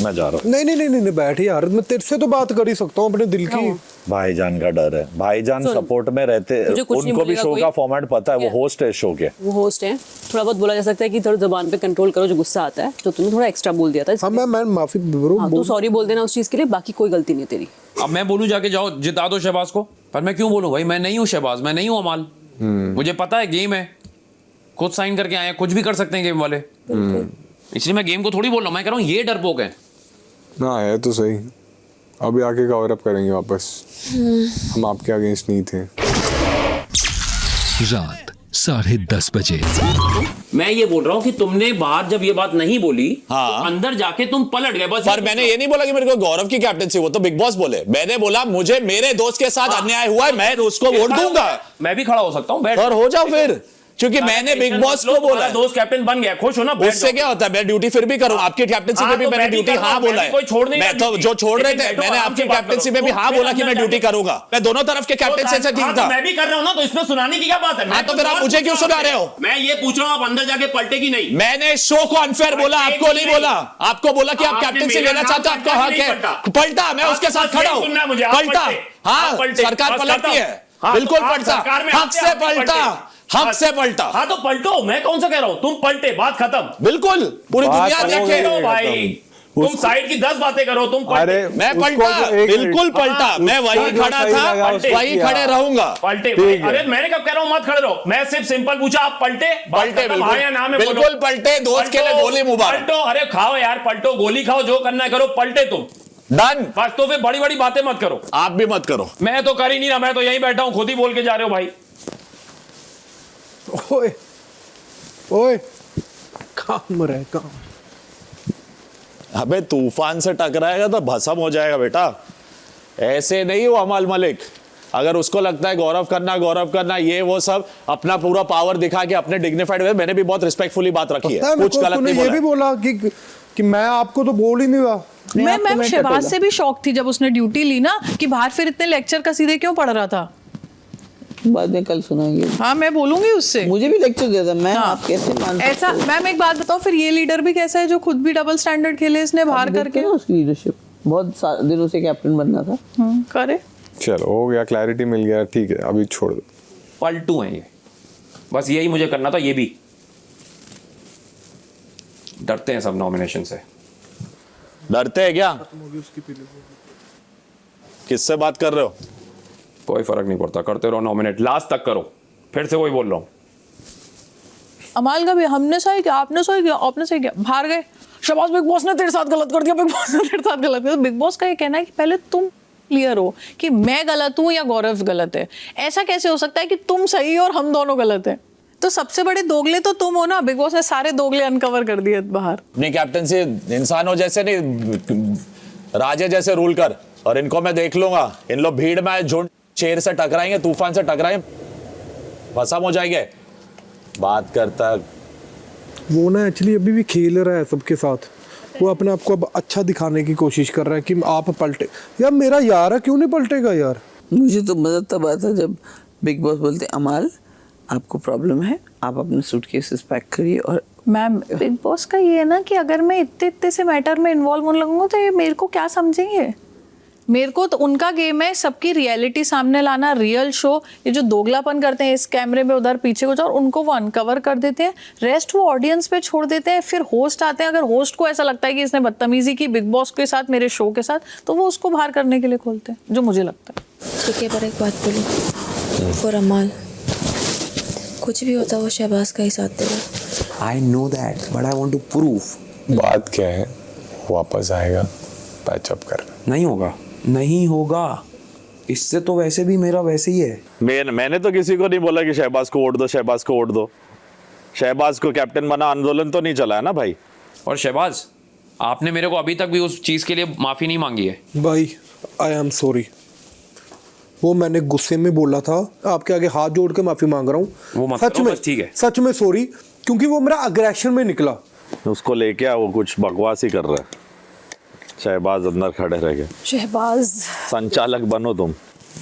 मैं जा रहा हूँ। नहीं बैठ यार, मैं तेरे से तो बात कर ही सकता हूँ अपने दिल की। भाईजान का डर है, भाईजान सपोर्ट में रहते, उनको भी शो का फॉर्मेट पता है, वो होस्ट है शो के। वो होस्ट है, थोड़ा बहुत बोला जा सकता है कि थोड़ा जुबान पे कंट्रोल करो, जो गुस्सा आता है तो तुमने थोड़ा एक्स्ट्रा बोल दिया था। हाँ मैं माफी ब्रो। हाँ, तू सॉरी बोल देना उस चीज के लिए, बाकी कोई गलती नहीं तेरी। अब मैं बोलूं जाके जाओ जिता दो शहबाज को, पर मैं क्यों बोलूं भाई? मैं नहीं हूं शहबाज, मैं नहीं हूं अमाल। मुझे पता है गेम है, खुद साइन करके आए हैं, कुछ भी कर सकते हैं गेम वाले। इसलिए मैं गेम को थोड़ी बोल रहा हूं, मैं कह रहा हूं ये डरपोक है। ना है तो सही, अभी आके कवर अप करेंगे वापस। हम आपके अगेंस्ट नहीं थे। रात 10:30 बजे। मैं ये बोल रहा हूँ कि तुमने बाहर जब ये बात नहीं बोली, हाँ। तो अंदर जाके तुम पलट गए बस। पर मैंने ये नहीं बोला कि मेरे को गौरव की कैप्टेंसी, वो तो बिग बॉस बोले। मैंने बोला मुझे मेरे दोस्त के साथ अन्याय हुआ है, मैं उसको वोट दूंगा। मैं भी खड़ा हो सकता हूँ, बैठ। और हो जाओ फिर, क्योंकि मैंने बिग बॉस को बोला। दोस्त कैप्टन बन गया, खुश हो ना? उससे क्या होता है, मैं ड्यूटी फिर भी करूं। आपकी कैप्टेंसी में भी मैंने ड्यूटी हाँ बोला है। मैं तो जो छोड़ रहे थे, मैंने आपकी कैप्टेंसी में भी हाँ बोला कि मैं ड्यूटी करूंगा। मैं दोनों तरफ के कैप्टेंसी से ठीक था। मैं भी कर रहा हूं ना, तो इसमें सुनाने की क्या बात है? हाँ तो फिर आप मुझे क्यों सुना रहे हो? मैं ये पूछ रहा हूं, आप अंदर जाके पलटे की नहीं? मैंने शो को अनफेयर बोला, आपको नहीं बोला। आपको बोला कि आप कैप्टेंसी लेना चाहते हो, आपका हक है। पलटा, मैं उसके साथ खड़ा हूं। पलटा, हाँ सरकार पलटती है, बिल्कुल पलटा, हक से पलटा, हक से पलटा। हाँ तो पलटो, मैं कौन सा कह रहा हूँ? तुम पलटे, बात खत्म। बिल्कुल, पूरी दुनिया देखे भाई। तुम साइड की 10 बातें करो, तुम पलटे। मैं पलटा, बिल्कुल पलटा। मैं वही खड़ा था, वही खड़े रहूंगा। पलटे। अरे मैंने कब कह रहा हूँ मत खड़े रहो? मैं सिर्फ सिंपल पूछा, आप पलटे? पलटे बिल्कुल पलटे। दोस्त के लिए गोली मुबारक। पलटो, अरे खाओ यार, पलटो, गोली खाओ, जो करना है करो, पलटे तुम। डन। बस तो फिर बड़ी बड़ी बातें मत करो। आप भी मत करो। मैं तो कर ही नहीं रहा, मैं तो यहीं बैठा हूँ, खुद ही बोल के जा रहे हो भाई। ओए काम रहे काम। अबे तूफान से टकराएगा तो भस्म हो जाएगा बेटा, ऐसे नहीं हो अमल मलिक। अगर उसको लगता है गौरव करना ये वो सब अपना पूरा पावर दिखा के अपने डिग्निफाइड वे, मैंने भी बहुत रिस्पेक्टफुली बात रखी है, कुछ गलत नहीं ये भी बोला कि मैं आपको तो बोल ही नहीं रहा। मैं मैम शहबाज से भी शौक थी जब उसने ड्यूटी ली ना कि बाहर फिर इतने लेक्चर का सीधे क्यों पढ़ रहा था। बाद में कल सुनाएंगे। हाँ मैं बोलूंगी उससे, मुझे भी लेक्चर दे दे। मैं हाँ, आप कैसे मान ऐसा। मैम एक बात बताओ, फिर ये लीडर भी कैसा है जो खुद भी डबल स्टैंडर्ड खेले इसने बाहर करके। उसकी लीडरशिप बहुत दिनों से कैप्टन बनना था। करे चलो हो गया, क्लैरिटी मिल गया, ठीक है अभी छोड़ दो। पलटू हैं ये, बस यही मुझे करना था। ये भी डरते हैं सब नॉमिनेशन से। डरते हैं क्या? किससे बात कर रहे हो? कोई फर्क नहीं पड़ता, करते रहो नॉमिनेट, लास्ट तक करो। फिर से वही बोल रहा हूँ, अमाल का भी हमने सही किया, आपने सही किया, आपने सही किया, बाहर गए शहबाज, बिग बॉस ने तेरे साथ गलत कर दिया, बिग बॉस ने तेरे साथ गलत किया। बिग बॉस का ये कहना है कि पहले तुम क्लियर हो कि मैं गलत हूं या गौरव गलत है। ऐसा कैसे हो सकता है कि तुम सही और हम दोनों गलत हैं? तो सबसे बड़े दोगले तो तुम हो ना। बिग बॉस ने सारे दोगले अनकवर कर दिए बाहर। अपनी कैप्टनसी इंसानों जैसे नहीं, राजे जैसे रूल कर, और इनको मैं देख लूंगा। इन लोग भीड़ में झुंड शेर से टकराएंगे, तूफान से टकराएंगे, भस्म हो जाएंगे। बात करता वो ना एक्चुअली अभी भी खेल रहा है सबके साथ, वो अपने आप को अब अच्छा दिखाने की कोशिश कर रहा है कि आप पलटे। यार मेरा यार है, क्यों नहीं पलटेगा यार? मुझे तो मजा तब आता जब बिग बॉस बोलते अमाल आपको प्रॉब्लम है, आप अपने सूटकेसेस पैक करिए। और मैम बिग बॉस का ये है ना कि अगर मैं इतने से मैटर में इन्वॉल्व होने लगूंगा तो ये मेरे को क्या समझेंगे। मेरे को तो उनका गेम है सबकी रियलिटी सामने लाना, रियल शो। ये जो दोगलापन करते हैं इस कैमरे में उधर पीछे कुछ और, उनको वो अनकवर कर देते हैं, रेस्ट वो ऑडियंस पे छोड़ देते हैं। फिर होस्ट आते हैं, अगर होस्ट को ऐसा लगता है कि इसने बदतमीजी की बिग बॉस के साथ, मेरे शो के साथ, तो वो उसको बाहर करने के लिए खोलते हैं, जो मुझे लगता है। ठीक है, पर एक बात बोलूं फॉर अमाल, कुछ भी होता है वो शहबाज का ही साथ देगा। I know that but I want to proof. बात क्या है, वापस आएगा पैचअप कर। नहीं होगा, इससे तो वैसे भी मेरा वैसे ही है। मैंने तो किसी को नहीं बोला कि शहबाज को वोट दो, शहबाज को वोट दो। शहबाज को कैप्टन बना आंदोलन तो नहीं चला है ना भाई। और शहबाज आपने मेरे को अभी तक भी उस चीज के लिए माफी नहीं मांगी है। भाई आई एम सॉरी, वो मैंने गुस्से में बोला था, आपके आगे हाथ जोड़ के माफी मांग रहा हूँ। सच में, ठीक है, सच में सॉरी, क्योंकि वो मेरा अग्रेशन में निकला। उसको लेके आ, वो कुछ बकवास ही कर रहा है। शहबाज अंदर खड़े रह गए। शहबाज संचालक बनो तुम।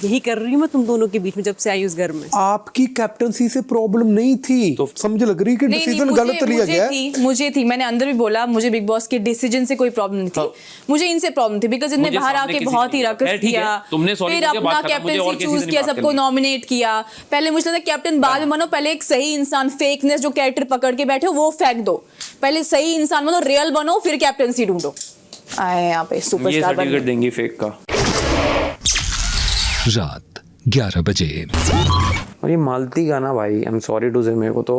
यही कर रही हूँ मैं तुम दोनों के बीच में जब से आई उस घर में। आपकी कैप्टनसी से प्रॉब्लम नहीं थी तो समझ लग रही कि डिसीजन गलत लिया गया है। मुझे थी, मैंने अंदर भी बोला, मुझे बिग बॉस के डिसीजन से कोई प्रॉब्लम नहीं थी, मुझे इनसे प्रॉब्लम थी बिकॉज इनने बाहर आके बहुत ही रकस किया, फिर अपना कैप्टनसी चूज किया, सबको नॉमिनेट किया। पहले मुझे लगता कैप्टन बाद में बनो, पहले एक सही इंसान, फेकनेस जो कैरेक्टर पकड़ के बैठे हो वो फेंक दो, पहले सही इंसान बनो, रियल बनो, फिर कैप्टनसी ढूंढो। आए यहाँ पे सुपरस्टार बन देंगी फेक का। रात 11 बजे। और ये मालती का ना भाई, आई एम सॉरी टू से, मेरे को तो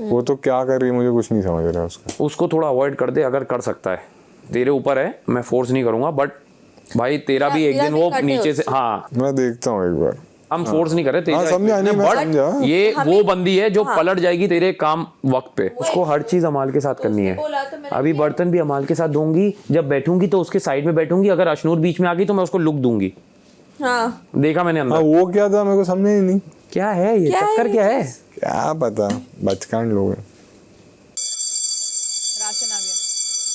वो तो क्या कर रही है मुझे कुछ नहीं समझ रहा उसका। उसको थोड़ा अवॉइड कर दे अगर कर सकता है, तेरे ऊपर है, मैं फोर्स नहीं करूंगा। बट भाई तेरा भी एक दिन वो नीचे से, हाँ मैं देखता हूँ एक बार, हम फोर्स नहीं कर रहे तेरा, समझा नहीं, मैं समझा। ये वो बंदी है जो पलट जाएगी तेरे काम वक्त पे। उसको हर चीज अमाल के साथ करनी है। अभी बर्तन भी अमाल के साथ धोऊंगी, जब बैठूंगी तो उसके साइड में बैठूंगी, अगर अशनूर बीच में आ गई तो मैं उसको लुक दूंगी। हाँ देखा मैंने अंदर। वो क्या था मेरे को समझ ही नहीं, क्या है ये चक्कर, क्या है क्या पता, बचकान लोग हैं। राशन आ गया।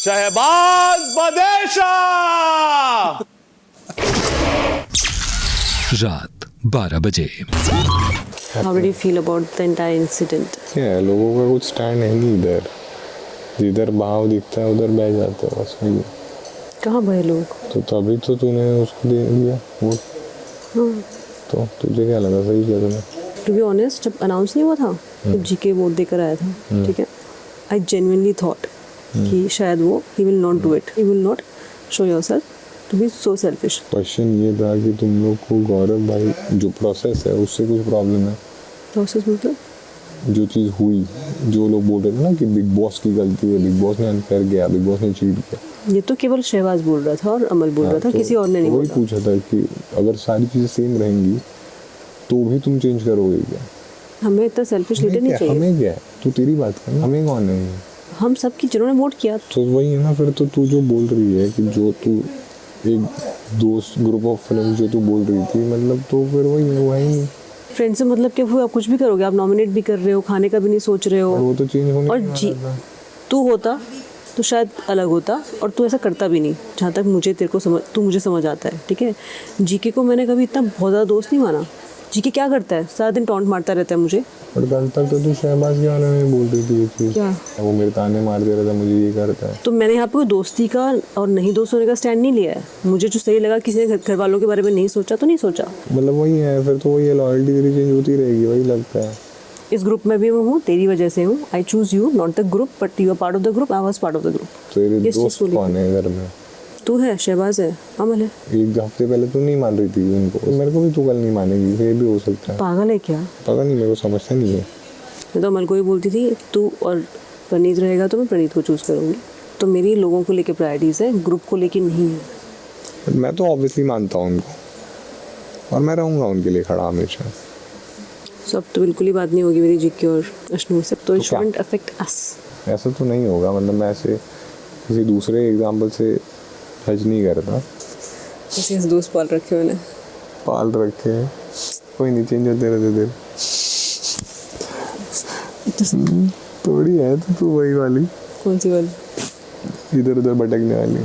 शहबाज बदेशा। रात 12 बजे। How did you feel about the entire incident? क्या है, लोगों का कुछ स्टैंड है नहीं इधर, जिधर भाव दिखता है उधर बह जाते हैं बस वही। कहाँ भाई लोग? तो तभी तो तूने उसको दे दिया वोट। तो तुझे क्या लगा सही किया तूने? To be honest, जब अनाउंस नहीं हुआ था जब जीके वोट देकर आया था, ठीक है, I genuinely thought कि शायद वो he will not do it, he will not show yourself to be so selfish. Question ये था कि तुम लोग को गौरव भाई जो प्रोसेस है उससे कुछ प्रॉब्लम है? प्रोसेस मतलब जो चीज़ हुई, जो लोग बोल रहे थे ना कि बिग बॉस की गलती है, बिग बॉस ने अनफेयर किया, बिग बॉस ने चीट किया, ये तो केवल शहबाज बोल रहा था और अमल बोल रहा था, तो किसी और ने नहीं वही बोला। पूछा था कि अगर सारी चीज़ें सेम रहेंगी तो भी तुम चेंज करोगे क्या? हमें इतना सेल्फिश लीडर नहीं चाहिए। हमें क्या है, तू तेरी बात कर, हमें कौन है? हम सब की जिन्होंने वोट किया। तो वही है ना, फिर तो तू जो बोल रही है कि जो तू एक दोस्त ग्रुप ऑफ फ्रेंड्स जो तू बोल रही थी, मतलब तो फिर वही है, वो है ही नहीं। फ्रेंड से मतलब क्या हुआ? आप कुछ भी करोगे, आप नॉमिनेट भी कर रहे हो, खाने का भी नहीं सोच रहे हो। वो तो चेंज होने और जी तू होता तो शायद अलग होता, और तू ऐसा करता भी नहीं, जहाँ तक मुझे तेरे को समझ, तू मुझे समझ आता है, ठीक है। जीके को मैंने कभी इतना बहुत ज़्यादा दोस्त नहीं माना। जीके क्या करता है? सारा दिन टॉन्ट मारता रहता है मुझे। पर कल तक तो तू शहबाज के बारे में बोल रही थी ये चीज़। क्या? वो मेरे ताने मार दे रहा था, मुझे ये करता है। तो मैंने यहाँ पे कोई दोस्ती का और नहीं दोस्त होने का स्टैंड नहीं लिया है। मुझे जो सही लगा, किसी ने घर वालों के बारे में नहीं सोचा तो नहीं सोचा। मतलब वही है, फिर तो वही है, लॉयल्टी तेरी चेंज होती रहेगी, वही लगता है। इस ग्रुप में भी मैं हूँ, तेरी वजह से हूँ। I choose you, not the group, but you are part of the group, I was part of the group. तेरे दोस्त कौन है घर में? तू है, शहबाज है, अमल है। एक हफ्ते पहले तू नहीं मान रही थी उनको, मेरे को भी तू कल नहीं मानेगी, फिर भी हो सकता है। पागल है क्या? पता नहीं, मेरे को समझता नहीं है। मैं तो अमल को ही बोलती थी, तू और प्रणीत रहेगा तो मैं प्रणीत को चूज़ करूँगी। तो मेरी लोगों को लेके प्रायोरिटीज़ है, ग्रुप को लेके नहीं है। मैं तो ऑब्वियसली मानता हूँ उनको, और मैं रहूँगा उनके लिए खड़ा हमेशा। सब तो बिल्कुल ही बात नहीं होगी मेरी जीके और अश्नू से, तो इट शुडंट अफेक्ट अस। ऐसा तो नहीं होगा, मतलब मैं ऐसे किसी दूसरे एग्जाम्पल से जज नहीं करता। ऐसे दोस्त पाल रखे मैंने। पाल रखे हैं, कोई नहीं, चेंज होते रहते थे। थोड़ी है तो तू वही वाली। कौन सी वाली? इधर उधर भटकने वाली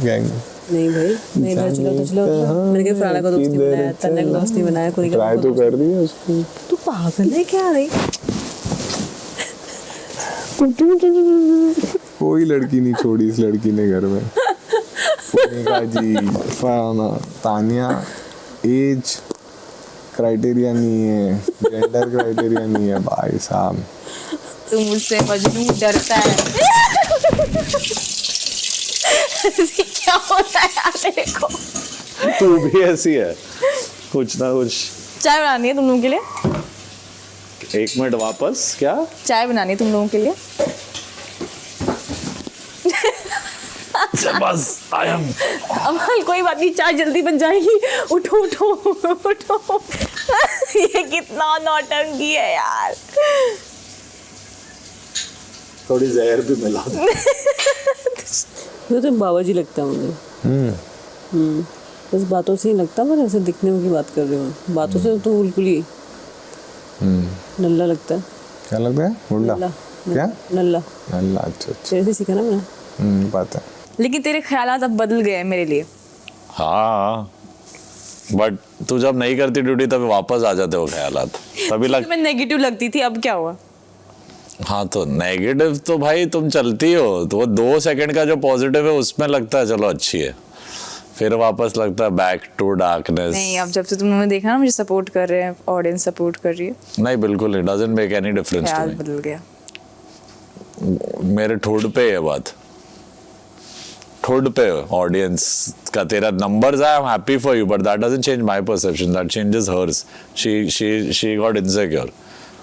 गैंग। नहीं भाई, नहीं भाई, चलो तो चलो। मैंने कहा फलाना का दोस्त नहीं बनाया, तन्ने का दोस्त नहीं बनाया, कोई ट्राई तो कर रही है उसको। तू पागल है क्या रे? कोई लड़की नहीं छोड़ी इस लड़की ने घर में। जी फलाना तानिया एज क्राइटेरिया नहीं है, जेंडर क्राइटेरिया नहीं है भाई साहब। तू मुझसे मजनू डरता है। क्या होता है यार तेरे को? तू भी ऐसी है, कुछ ना कुछ। चाय बनानी है तुम लोगों के लिए? 1 मिनट वापस। क्या? चाय बनानी है तुम लोगों के लिए? बस आयम। अमल कोई बात नहीं, चाय जल्दी बन जाएगी। उठो उठो उठो। ये कितना नौटंकी है यार। थोड़ी जहर भी मिला। तो बाबा जी लगता है मुझे। बस बातों से ही लगता, पर ऐसे दिखने की बात कर रही हूँ। बातों से तो बिल्कुल ही नल्ला लगता है। क्या लगता है? मुल्ला? क्या? नल्ला। नल्ला, अच्छा अच्छा। तेरे से सीखा ना मैंने। बात है। लेकिन तेरे ख्यालात अब बदल गए हैं मेरे लिए। हाँ, बट तू जब नहीं करती ड्यूटी तभी वापस आ जाते हो ख्यालात, तभी मैं नेगेटिव लगती थी, अब क्या हुआ? हाँ तो नेगेटिव तो भाई तुम चलती हो, तो वो 2 सेकंड का जो पॉजिटिव है उसमें लगता है चलो अच्छी है, फिर वापस लगता है बैक टू डार्कनेस। नहीं, अब जब से तुमने देखा ना मुझे सपोर्ट कर रहे हैं, ऑडियंस सपोर्ट कर रही है। नहीं बिल्कुल नहीं, doesn't make any difference to me. बदल गया मेरे ठोड पे है बात, ठोड पे ऑडियंस का तेरा numbers I am happy for you, but that doesn't change my perception, that changes hers. She got insecure.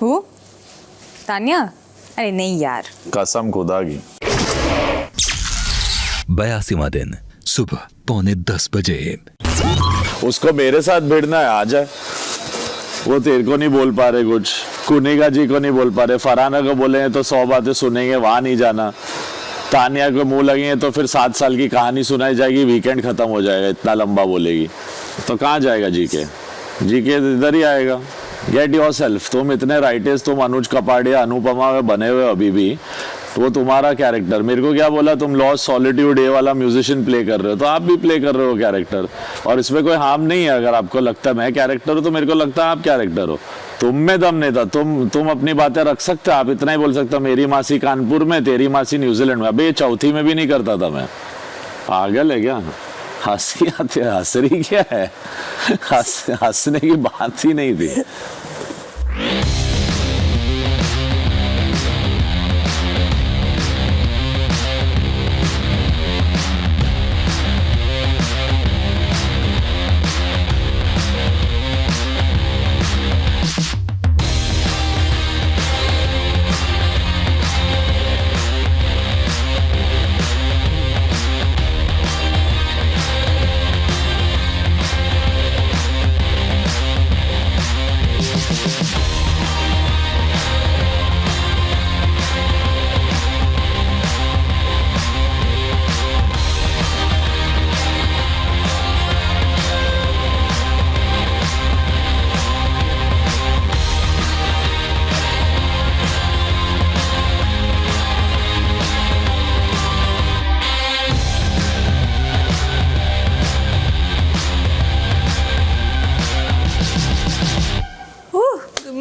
Who? Tania? अरे नहीं यार, कसम खुदा की। 82वां दिन सुबह 9:45 बजे। उसको मेरे साथ भिड़ना है, आ जाए। वो तेरे को नहीं बोल पा रहे कुछ, कुनिका जी को नहीं बोल पा रहे, फरहाना को बोलेंगे तो 100 बातें सुनेंगे, वहां नहीं जाना। तानिया को मुंह लगेंगे तो फिर 7 साल की कहानी सुनाई जाएगी, वीकेंड खत्म हो जाएगा, इतना लंबा बोलेगी तो कहाँ जाएगा जीके? जीके इधर ही आएगा। Get yourself. तुम इतने राइटर्स, तुम अनुज कपाड़िया अनुपमा में बने हुए अभी भी, तो वो तुम्हारा कैरेक्टर। मेरे को क्या बोला, तुम लॉस्ट सॉलिट्यूड ए वाला म्यूजिशियन प्ले कर रहे हो, तो आप भी प्ले कर रहे हो कैरेक्टर, और इसमें कोई हार्म नहीं है। अगर आपको लगता है मैं कैरेक्टर हूँ तो मेरे को लगता है आप कैरेक्टर हो। तुम में दम नहीं था, तुम अपनी बातें रख सकते, आप इतना ही बोल सकते मेरी मासी कानपुर में, तेरी मासी न्यूजीलैंड में। अबे ये चौथी में भी नहीं करता था मैं, पागल है क्या? हंसी आती है, हंस रही क्या है? हंसने की बात ही नहीं थी।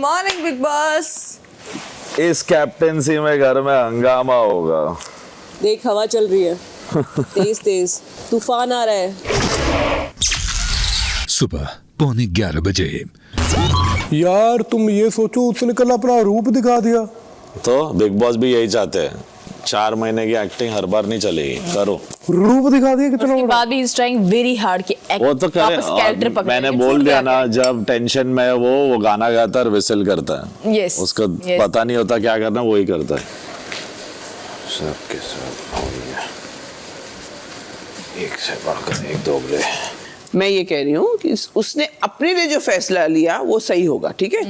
Morning big boss. इस कैप्टेंसी में घर में हंगामा होगा। देख हवा चल रही है तेज तेज, तूफान आ रहा है। सुबह 11:45 बजे। यार तुम ये सोचो, उसने कल अपना रूप दिखा दिया। तो बिग बॉस भी यही चाहते हैं, 4 महीने की एक्टिंग हर बार नहीं चलेगी, करो। रूप दिखा दिया कितना उसके बड़ा। बाद भी इज ट्राइंग वेरी हार्ड कि वो तो करे, कैरेक्टर पकड़ मैंने बोल दिया ना, जब टेंशन में है वो गाना गाता है और विसल करता है। Yes, उसको yes. पता नहीं होता क्या करना, वही करता है। सबके सब एक से बढ़कर एक दोगले। मैं ये कह रही हूँ कि उसने अपने लिए जो फैसला लिया वो सही होगा, ठीक है,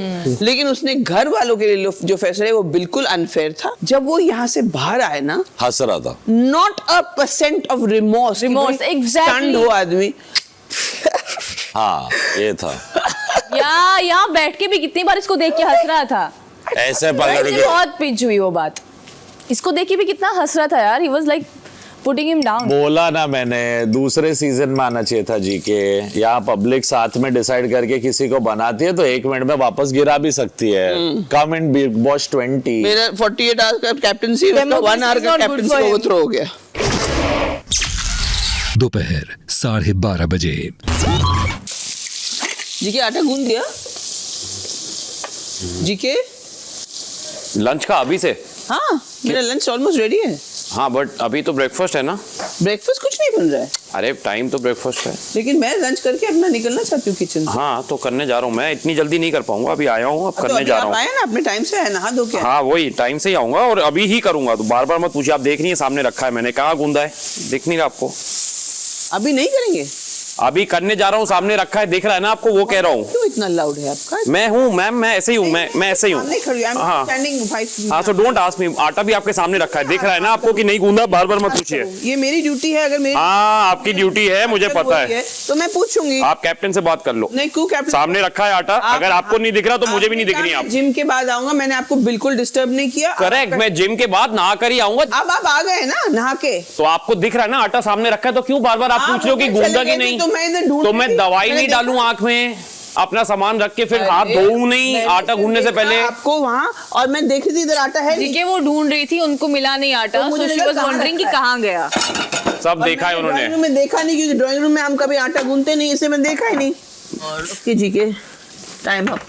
लेकिन उसने घर वालों के लिए जो फैसला लिया वो बिल्कुल अनफेयर था। जब वो यहाँ से बाहर आए ना, हंस रहा था, not a % of remorse, exactly. हो आदमी। हाँ ये था। यहाँ बैठ के भी कितनी बार इसको देख के हंस रहा था। ऐसे पकड़ के बहुत पिंच हुई वो बात। इसको देख के भी कितना हंस रहा था यार। He was like putting him down. बोला ना मैंने, दूसरे सीजन में आना चाहिए था जी के। यहाँ पब्लिक साथ में डिसाइड करके किसी को बनाती है तो 1 मिनट में वापस गिरा भी सकती है। कम इन बिग बॉस 20। मेरा 48 आवर्स का कैप्टनसी, उसका 1 आवर का कैप्टनसी ओवरथ्रो हो गया। दोपहर 12:30 बजे। जी के आटा गूंद दिया जी के। लंच का अभी से? हाँ मेरा लंच ऑलमोस्ट रेडी है। हाँ बट अभी तो ब्रेकफास्ट है ना। ब्रेकफास्ट कुछ नहीं बन रहा है। अरे टाइम तो ब्रेकफास्ट है। लेकिन मैं लंच करके अपना निकलना चाहती हूँ किचन से। हाँ तो करने जा रहा हूँ मैं, इतनी जल्दी नहीं कर पाऊंगा, अभी आया हूँ, अब करने जा रहा हूँ। आए ना अपने टाइम से, है नहा धो के। हाँ वही टाइम से ही आऊंगा और अभी ही करूंगा, तो बार बार मत पूछिए। आप देख रही है सामने रखा है मैंने, कहाँ गूंदा है, दिख नहीं रहा आपको? अभी नहीं करेंगे? अभी करने जा रहा हूँ, सामने रखा है, दिख रहा है ना आपको, वो कह रहा हूँ। क्यों इतना लाउड है आपका? मैं हूँ मैम, मैं ऐसे ही हूँ, मैं ऐसे ही हूँ। हाँ तो डोंट आस्क मी। आटा भी आपके सामने रखा है, दिख रहा है ना आपको कि नहीं गूंदा? बार बार मत पूछिए। ये मेरी ड्यूटी है, अगर मेरी हाँ आपकी ड्यूटी है, मुझे पता है, तो मैं पूछूंगी। आप कैप्टन से बात कर लो। नहीं क्यों कैप्टन? सामने रखा है आटा, अगर आपको नहीं दिख रहा तो मुझे भी नहीं दिख रही। आप जिम के बाद आऊंगा, मैंने आपको बिल्कुल डिस्टर्ब नहीं किया। करेक्ट, मैं जिम के बाद नहा कर ही आऊंगा। अब आप आ गए ना नहा के, तो आपको दिख रहा है ना आटा सामने रखा है, तो क्यों बार बार आप पूछ रहे हो कि गूंदा कि नहीं? तो मैं दवाई नहीं डालूं आंख में, अपना सामान रख के फिर हाथ धोऊं नहीं आटा गूंदने से पहले? आपको वहाँ, और मैं देख रही थी इधर आटा है ठीक है, वो ढूंढ रही थी, उनको मिला नहीं आटा, तो मुझे so she was wondering कि कहाँ गया। सब देखा है उन्होंने। ड्राइंग रूम में देखा नहीं, क्योंकि ड्राइंग रूम में हम कभी आटा गूंदते नहीं, इसे मैं देखा ही नहीं। और जी के time up,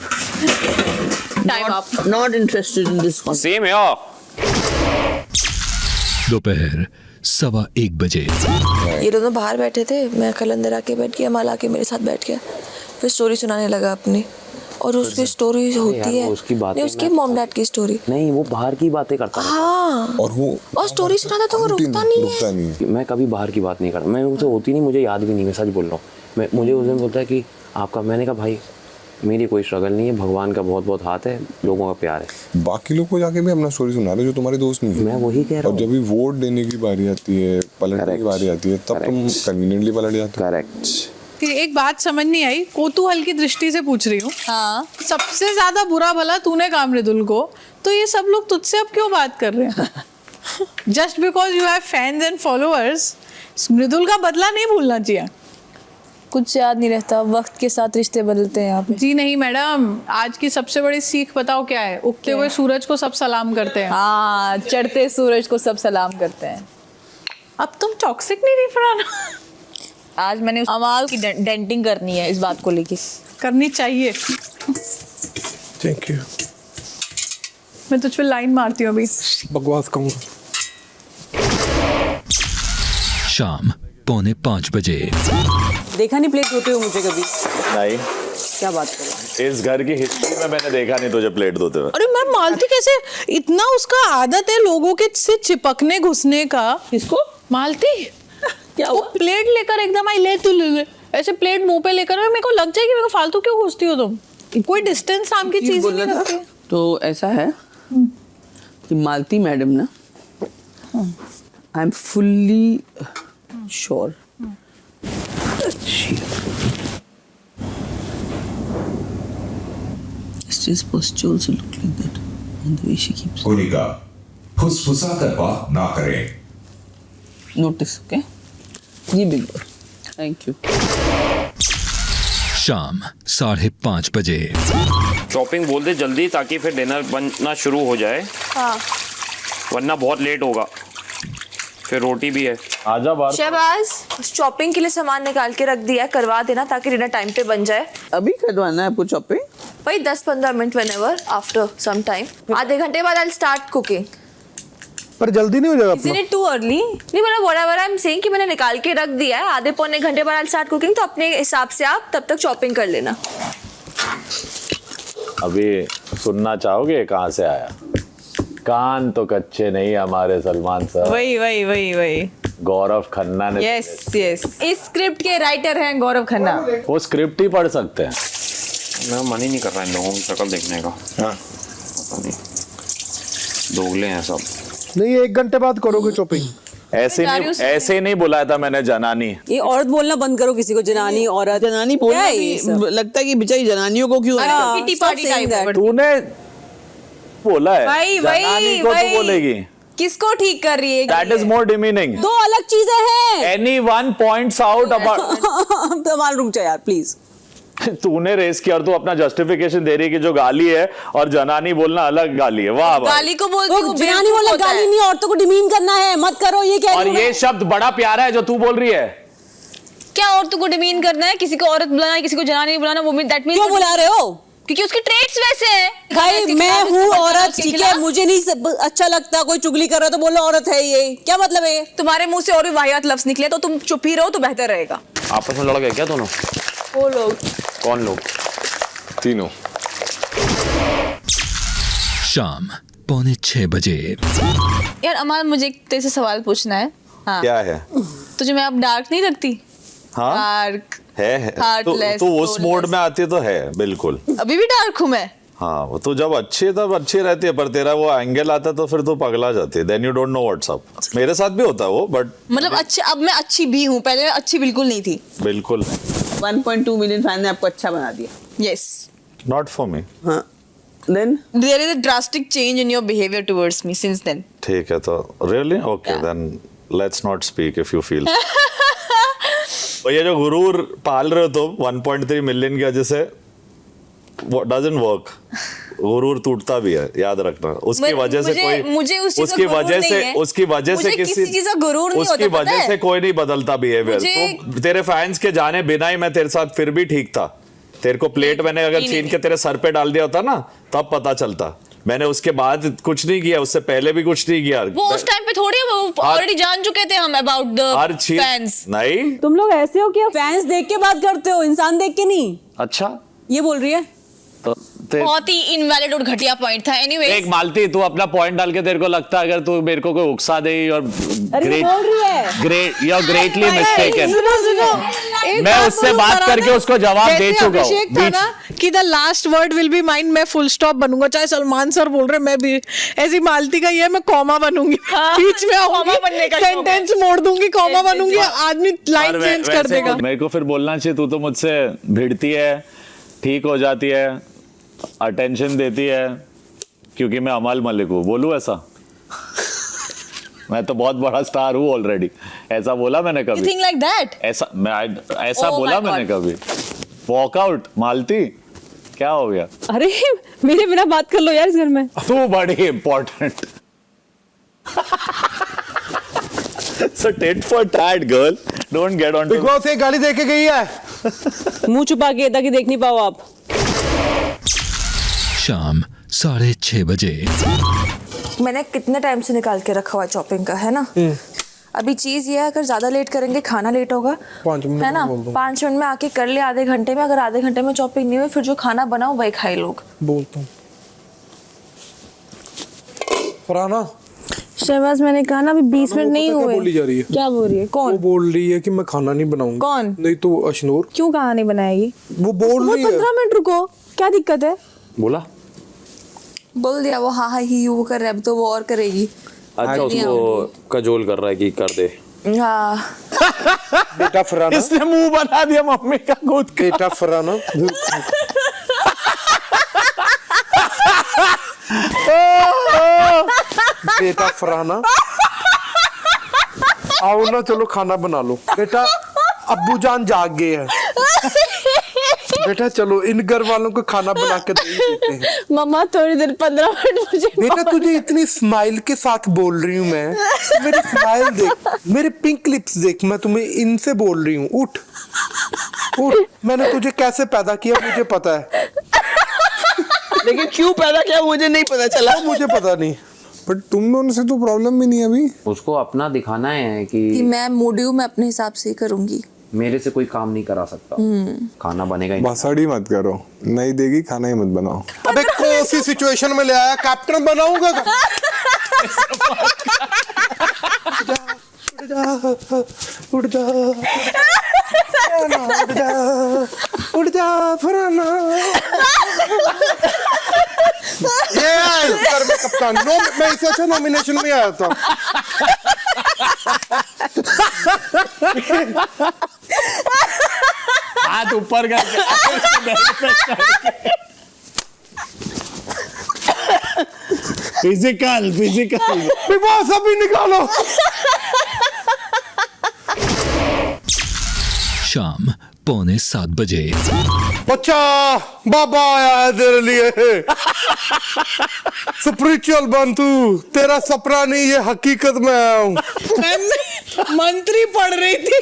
not interested in this. Same है। दोपहर 1:15 बजे। ये दोनों बाहर बैठे थे, मैं कल अंदर आके बैठ गया, माला आके मेरे साथ बैठ गया, फिर स्टोरी सुनाने लगा अपनी। और उसकी स्टोरी होती है उसकी बात नहीं, उसके मॉम डैड की स्टोरी नहीं, वो बाहर की बातें करता है। हाँ, और स्टोरी सुनाता तो वो रुकता नहीं है। मैं कभी बाहर की बात नहीं करता, मैं उसे होती नहीं, मुझे याद भी नहीं, मैं सच बोल रहा हूँ। मुझे उस दिन बोलता है कि आपका, मैंने कहा भाई मेरी कोई स्ट्रगल नहीं है, भगवान का बहुत बहुत हाथ है, लोगों का प्यार है। बाकी लोग को जाके भी अपना स्टोरी सुना रहे जो तुम्हारे दोस्त नहीं है। मैं वही कह रहा हूँ। और जब भी वोट देने की बारी आती है, पलटने की बारी आती है, तब तुम कन्वीनियंटली पलट जाते हो। करेक्ट। एक बात समझ नहीं आई, कौतूहल की दृष्टि से पूछ रही हूँ। हाँ, सबसे ज्यादा बुरा भला तूने कहा मृदुल को, तो ये सब लोग तुझसे अब क्यों बात कर रहे हैं? Just because you have fans and followers. Mridul का बदला नहीं भूलना चाहिए। कुछ याद नहीं रहता, वक्त के साथ रिश्ते बदलते हैं यहाँ पे। जी नहीं मैडम, आज की सबसे बड़ी सीख बताओ क्या है? उगते हुए सूरज को सब सलाम करते हैं। हाँ, चढ़ते सूरज को सब सलाम करते हैं। अब तुम टॉक्सिक नहीं रही फरहाना। आज मैंने अमाल की डेंटिंग करनी है, इस बात को लेके करनी चाहिए। Thank you. मैं तुझ पे लाइन मारती हूँ अभी। बकवास कहूँगा। शाम 4:45 बजे। देखा नहीं प्लेट धोते हुए मुझे कभी? नहीं, क्या बात कर रहे हैं? इस घर की हिस्ट्री में मैंने देखा नहीं तुझे प्लेट धोते हुए। अरे मैम, मालती कैसे, इतना उसका आदत है लोगों के से चिपकने घुसने का। किसको? मालती क्या वो प्लेट लेकर एकदम आई, ले तू ले, ऐसे प्लेट मुंह पे लेकर, मेरे को लग जाएगी, मेरे को फालतू क्यों घुसती हो तुम? कोई डिस्टेंस नाम की चीज नहीं रखती। तो ऐसा है कि मालती मैडम ना, I am fully sure She's posture also look like that, and the way she keeps Konika, फुसफुसा कर बात ना करें। notice, okay? जी बिल्कुल, thank you. शाम 5:30 बजे। चॉपिंग बोल दे जल्दी ताकि फिर डिनर बनना शुरू हो जाए, हाँ वरना बहुत लेट होगा, फिर रोटी भी है। आजा बाहर। शहबाज, शॉपिंग के लिए सामान निकाल के रख दिया है, करवा देना ताकि डिनर टाइम पे बन जाए। अभी करवाना है आपको शॉपिंग? भाई 10-15 minute, whenever after some time, आधे घंटे बाद आई स्टार्ट कुकिंग। पर जल्दी नहीं हो जाएगा Isn't it too early? नहीं, मतलब whatever I'm saying कि मैंने निकाल के रख दिया है, आधे पौने घंटे बाद I'll start cooking, तो अपने हिसाब से आप तब तक शॉपिंग कर लेना। अभी सुनना चाहोगे कहाँ से आया? कान तो कच्चे नहीं हमारे सलमान सर। वही गौरव खन्ना ने। यस इस स्क्रिप्ट के राइटर हैं गौरव खन्ना। वो स्क्रिप्ट ही पढ़ सकते हैं। मैं मन ही नहीं कर रहा इन लोगों की शक्ल देखने का। हाँ पता नहीं, दोगले हैं सब। नहीं, 1 घंटे बाद करोगे शॉपिंग। ऐसे नहीं बुलाया था मैंने जनानी। ये औरत बोलना बंद करो, किसी को जनानी औरत। जनानी बोलना भी लगता है कि बेचारी जनानियों को क्यों किटी पार्टी टाइप। तूने बोला है जनानी को तू बोलेगी। किसको ठीक कर रही है? That is more demeaning. दो अलग चीजें हैं। Anyone points out about तो रुक जा यार प्लीज। तूने रेस किया और तू अपना जस्टिफिकेशन दे रही है कि जो गाली है और जनानी बोलना अलग गाली है। वाह वाह। गाली को बोलती हूँ, जनानी बोलना गाली नहीं, औरतों को डिमीन करना है, मत करो ये कह और रही हूं ये शब्द बड़ा प्यारा है जो तू बोल रही है। क्या औरतों को डिमीन करना है? किसी को औरत बुलाना है, किसी को जनानी बुलाना, वो दैट मींस क्यों बुला रहे हो? क्योंकि उसके ट्रेट्स वैसे हैं। भाई मैं हूँ औरत, ठीक है, मुझे नहीं अच्छा लगता कोई चुगली कर रहा तो बोलो औरत है, ये क्या मतलब है? तुम्हारे मुंह से और भी वाहियात लफ्ज निकले तो तुम चुप ही रहो तो बेहतर रहेगा। आपस में लड़ गए क्या दोनों? वो लोग। कौन लोग? तीनों। शाम 5:45 यार अमाल, मुझे तेरे से सवाल पूछना है। हाँ। क्या है? तुझे मैं अब डार्क नहीं लगती? हाँ डार्क है। Heartless, तो उस मोड में आती है तो है बिल्कुल। अभी भी डार्क हूँ मैं। हाँ वो तो जब अच्छी तब अच्छी रहती है, पर तेरा वो एंगल आता है तो फिर तो पगला जाती है। Then you don't know what's up. मेरे साथ भी होता है वो, बट मतलब अच्छी, अब मैं अच्छी भी हूँ, पहले मैं अच्छी बिल्कुल नहीं थी। बिल्कुल 1.2 मिलियन फैन ने आपको अच्छा बना दिया। यस। Not for me. हाँ then there is a drastic change in your behaviour towards me since then. ठीक है तो really okay, then let's not speak if you feel. ये जो गुरूर पाल रहे हो तुम 1.3 मिलियन की वजह से, डजंट वर्क। गुरूर टूटता भी है, याद रखना। उसकी वजह से कोई, उसकी वजह से किसी चीज का गुरूर नहीं होता, उसकी वजह से कोई नहीं बदलता बिहेवियर। तो तेरे फैंस के जाने बिना ही मैं तेरे साथ फिर भी ठीक था। तेरे को प्लेट मैंने अगर छीन के तेरे सर पे डाल दिया होता ना, तब पता चलता। मैंने उसके बाद कुछ नहीं किया, उससे पहले भी कुछ नहीं किया। वो उस टाइम पे थोड़ी ऑलरेडी जान चुके थे हम अबाउट द फैंस। नहीं, तुम लोग ऐसे हो क्या? फैंस देख के बात करते हो, इंसान देख के नहीं। अच्छा ये बोल रही है तो बहुत ही इनवैलिड और घटिया पॉइंट था। एनीवेज एक मालती, तू अपना पॉइंट डाल के तेरे को लगता है अगर तू मेरे को कोई उकसा दे और great you are greatly mistaken. मैं उससे बात करके उसको जवाब दे चुका हूँ कि the last word will be mind. मैं फुल स्टॉप बनूंगा, चाहे सलमान सर बोल रहे, मैं भी ऐसी मालती का ये मैं कॉमा बनूंगी। बीच में आऊंगी, सेंटेंस मोड़ दूंगी, कॉमा बनूंगी, आदमी लाइन चेंज कर देगा। मेरे को फिर बोलना चाहिए, तू तो मुझसे भिड़ती है, ठीक हो जाती है, अटेंशन देती है, क्योंकि मैं अमाल मलिक हूँ। बोलूँ ऐसा? मैं तो बहुत बड़ा स्टार हूँ ऑलरेडी। ऐसा बोला मैंने कभी? You think like that? ऐसा बोला मैंने कभी? वॉकआउट मालती, क्या हो गया? अरे मेरे बिना बात कर लो यार इस घर में। तू बड़ी important. So tit for tat girl, don't get on. Big boss एक गाली दे के गई है। मुंह छुपा के ताकि देख नहीं पाओ आप। शाम 6:30 मैंने कितने टाइम से निकाल के रखा हुआ चॉपिंग का, है ना। अभी चीज़ ये है, अगर ज़्यादा लेट करेंगे खाना लेट होगा, 5 मिनट है ना। 5 मिनट में आके कर ले, आधे घंटे में। अगर आधे घंटे में चॉपिंग नहीं हुई, फिर जो खाना बनाओ वही खाए लोग। बोलता हूँ फरहाना। शहबाज, मैंने कहा ना अभी 20 मिनट नहीं हुए। बोली जा रही है। क्या बोल रही है? कौन? वो बोल रही है कि मैं खाना नहीं बनाऊंगी। कौन? नहीं तो अशनूर। क्यों खाना नहीं बनाएगी? वो बोल रही है। 15 मिनट रुको, क्या दिक्कत है? बोला बोल दिया वो, हाँ ही वो कर रहा है, तो वो और करेगी। अच्छा, उसको कजोल कर रहा है कि कर दे। हाँ बेटा फरहाना, इसने मुंह बना दिया मम्मी का खुद का। बेटा फरहाना, बेटा फरहाना, आओ ना, चलो खाना बना लो। बेटा अब्बू जान जाग गए हैं। बेटा चलो इन घर वालों को खाना बना के दे ही देते हैं। मम्मा थोड़ी देर 15 मिनट मुझे बेटा तुझे इतनी स्माइल के साथ बोल रही हूँ मैं, मेरी स्माइल देख, मेरे पिंक लिप्स देख, मैं तुम्हें इनसे बोल रही हूँ। उठ उठ, मैंने तुझे कैसे पैदा किया मुझे पता है, लेकिन क्यों पैदा किया मुझे नहीं पता चला। मुझे पता नहीं। बट तुम दोनों से तो प्रॉब्लम भी नहीं है अभी। उसको अपना दिखाना है कि मैं मूड हूँ, मैं अपने हिसाब से ही करूंगी। मेरे से कोई काम नहीं करा सकता, खाना बनेगा ही। बसड़ी मत करो, नहीं देगी खाना ही मत बनाओ। अबे कौन सी सिचुएशन में ले आया, कैप्टन बनाऊंगा उड़ जा उड़ जा उड़ जा उड़ जा फराना। ये इस घर में कप्तान नो, मैं इससे अच्छा नॉमिनेशन में आया था। हाथ ऊपर करके फिजिकल बस अभी निकालो। शाम 6:45 बजे। बच्चा बाबा आया है तेरे लिए। स्पिरिचुअल बन तू, तेरा सपना नहीं ये हकीकत में आया हूँ। मंत्री पढ़ रही थी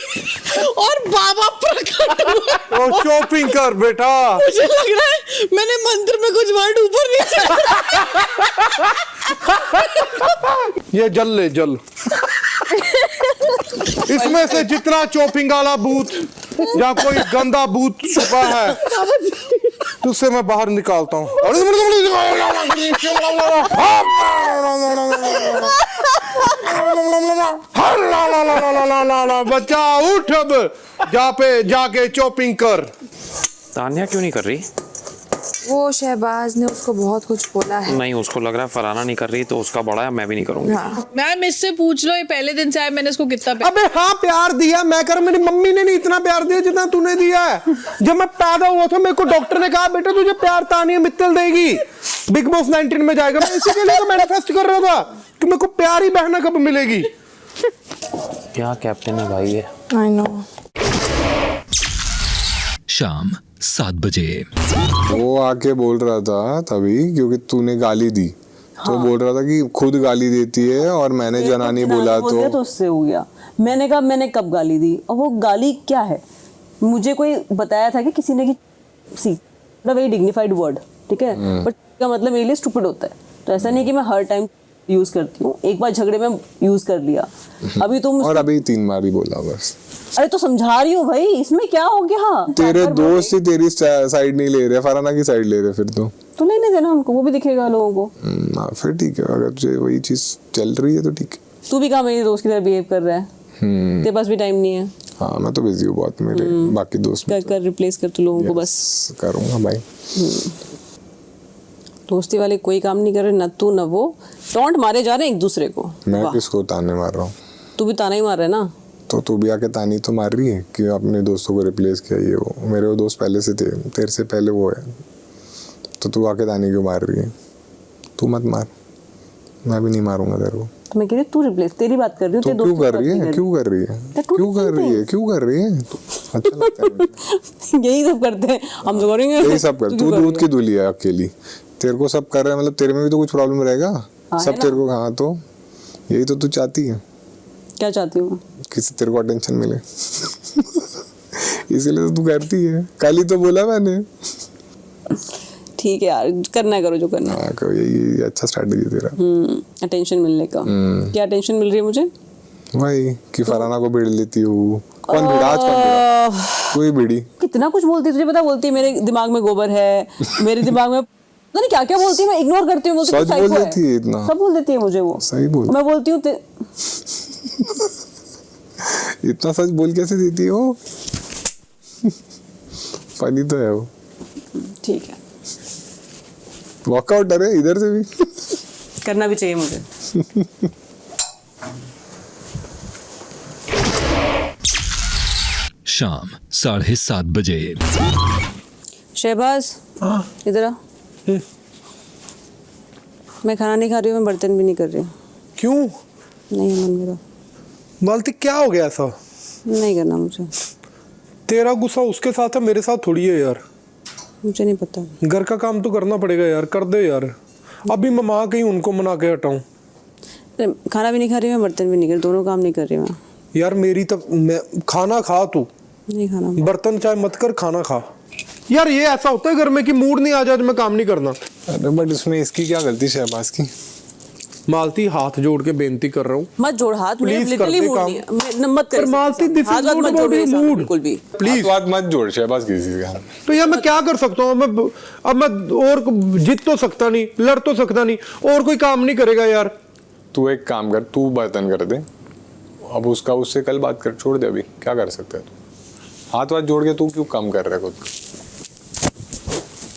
और बाबा प्रकट हुआ। और शॉपिंग कर बेटा। मुझे लग रहा है मैंने मंत्र में कुछ वर्ड ऊपर नीचे। ये जल ले जल। इसमें से जितना चॉपिंग वाला बूथ या कोई गंदा बूथ छुपा है उससे मैं बाहर निकालता हूँ। बच्चा उठ, अब जाके चॉपिंग कर। तान्या क्यों नहीं कर रही? वो शहबाज ने उसको बहुत कुछ बोला है। नहीं, उसको लग रहा है फराना नहीं कर रही तो उसका बड़ा है, मैं भी नहीं करूंगी। हाँ। मैम इससे पूछ लो, ये पहले दिन से आया, मैंने इसको कितना अबे हाँ प्यार दिया मैं कर, मेरी मम्मी ने नहीं इतना प्यार दिया जितना तूने दिया है। जब मैं पैदा हुआ था मेरे को डॉक्टर ने कहा बेटा तुझे प्यार तानिया मित्तल देगी, बिग बॉस 19 में जाएगा। मैं इसी के लिए तो मैनिफेस्ट कर रहा था कि मेरे को प्यारी बहना कब मिलेगी। क्या कैप्टन है भाई ये। I know. शाम 7 बजे। वो आके बोल रहा था तभी क्योंकि तूने गाली दी, तो बोल रहा था कि खुद गाली देती है और मैंने जनानी बोला तो उससे हो गया। मैंने कहा मैंने कब गाली दी, और वो गाली क्या है मुझे कोई बताया था कि किसी ने कि सी वेरी डिग्निफाइड वर्ड, ठीक है, बट का मतलब मेरे लिए स्टूपिड होता है। तो ऐसा नहीं कि मैं हर टाइम यूज करती हूँ, एक बार झगड़े में यूज कर लिया। अभी तुम और अभी 3 बार ही बोला बस। अरे तो समझा रही हूँ भाई, इसमें क्या हो गया। तेरे दोस्त ही तेरी साइड नहीं ले रहे, फराना की साइड ले रहे फिर तो लेने देना उनको, वो भी दिखेगा लोगों को। फिर ठीक है, अगर तुझे वही चीज चल रही है तो ठीक है। तू भी कहा मेरे दोस्त की तरह बिहेव कर रहा है, तेरे पास भी टाइम नहीं है। हाँ मैं तो बिजी हूँ बहुत, मेरे बाकी दोस्त कर रिप्लेस कर तू लोगों को बस। करूँगा भाई। दोस्ती वाले कोई काम नहीं कर रहे, ना तू ना वो, टॉन्ट मारे जा रहे हैं एक दूसरे को। मैं किसको ताने मार रहा हूँ? तू भी ताना ही मार रहा है ना। तो तू भी आके तानी तो मार रही है कि अपने दोस्तों को रिप्लेस किया ये वो। मेरे वो दोस्त पहले से थे, तेरे से पहले वो है, तो तू आके तानी क्यों मार रही है? तू मत मार, मैं भी नहीं मारूंगा तेरे को। तो मैं कह रही तू रिप्लेस, तेरी बात कर रही हूँ। तो क्यों कर रही है, क्यों कर रही है, क्यों कर रही है, क्यों कर रही है? अच्छा लगता है। यही सब करते हैं हम तो करेंगे। यही सब कर, तू दूध की दूली है अकेली, तेरे को सब कर रहा है, मतलब तेरे में भी तो कुछ प्रॉब्लम रहेगा। सब तेरे को, हाँ तो यही तो तू चाहती है। क्या चाहती हूँ? किसी तेरे को अटेंशन मिले। इसीलिए तो तू करती है। कल ही तो बोला मैंने। ठीक है यार, करना करो जो करना। हाँ करो, यही अच्छा स्ट्रैटेजी तेरा। अटेंशन मिलने का। क्या अटेंशन मिल रही है मुझे? वही कि फराना को भिड़ लेती हूँ। कौन भिड़ा आज, कौन भिड़ा? कोई भिड़ी। कितना कुछ बोलती है, तुझे पता, बोलती है मेरे दिमाग में गोबर है, मेरे दिमाग में पता नहीं क्या क्या बोलती है, मैं इग्नोर करती हूँ। सच बोल देती है इतना, सब बोल देती है मुझे वो। सही बोल। मैं बोलती हूँ इतना सच बोल कैसे देती हो? फनी तो है वो। ठीक है, वॉकआउट है इधर से भी। करना भी चाहिए मुझे। शाम 7:30 बजे। शहबाज इधर आ। मैं खाना नहीं खा रही हूँ, मैं बर्तन भी नहीं कर रही हूँ। क्यों? नहीं मन मेरा। बाल्टी क्या हो गया ऐसा? नहीं करना मुझे। तेरा गुस्सा उसके साथ है, मेरे साथ थोड़ी है यार। तेरा गुस्सा उसके साथ है, मेरे साथ थोड़ी है। मुझे नहीं पता। घर का काम तो करना पड़ेगा यार, कर दे यार। अभी मैं माँ कहीं उनको मना के हटाऊं? खाना भी नहीं खा रही मैं, बर्तन भी नहीं कर रही, दोनों काम नहीं कर रही मैं। यार मेरी तब मैं खाना खा, तू नहीं खाना, बर्तन चाहे मत कर, खाना खा। यार ये ऐसा होता है घर में कि मूड नहीं आ जाए तो मैं काम नहीं करना। अरे बट इसमें इसकी क्या गलती शहबाज की? मालती हाथ जोड़ के बेनती कर रहा हूँ, मत जोड़ हाथ, प्लीज लिटरली कर दे मूड काम। नहीं, मत कर Malti this is not about your mood, बिल्कुल भी प्लीज बात मत जोड़ शहबाज किसी से। तो यार मैं क्या कर सकता हूँ? अब मैं और जीत तो सकता नहीं, लड़ तो सकता नहीं, और कोई काम नहीं करेगा यार। तू एक काम कर, तू बर्तन कर दे, अब उसका उससे कल बात कर, छोड़ दे। अभी क्या कर सकता है तू? हाथ जोड़ के तू क्यों काम कर रहा है खुद?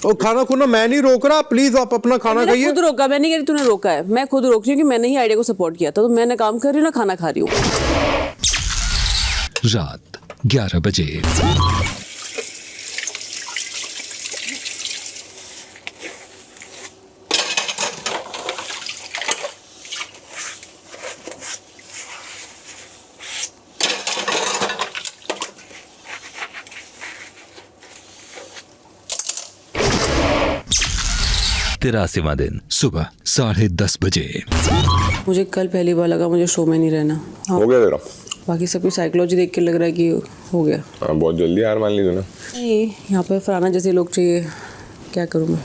और खाना खुना मैं नहीं रोक रहा, प्लीज आप अपना खाना खाइए। खुद रोका, मैं नहीं कह रही तूने रोका है, मैं खुद रोक रही हूँ कि मैंने ही आइडिया को सपोर्ट किया था, तो मैं ना काम कर रही हूँ ना खाना खा रही हूँ। रात 11 बजे। तिरासीवां दिन सुबह 10:30 बजे। मुझे कल पहली बार लगा मुझे शो में नहीं रहना। हो गया तेरा? बाकी सबकी साइकोलॉजी देख के लग रहा है कि हो गया। बहुत जल्दी हार मान ली तूने। नहीं, यहाँ पे फरहाना जैसे लोग चाहिए, क्या करूँ मैं?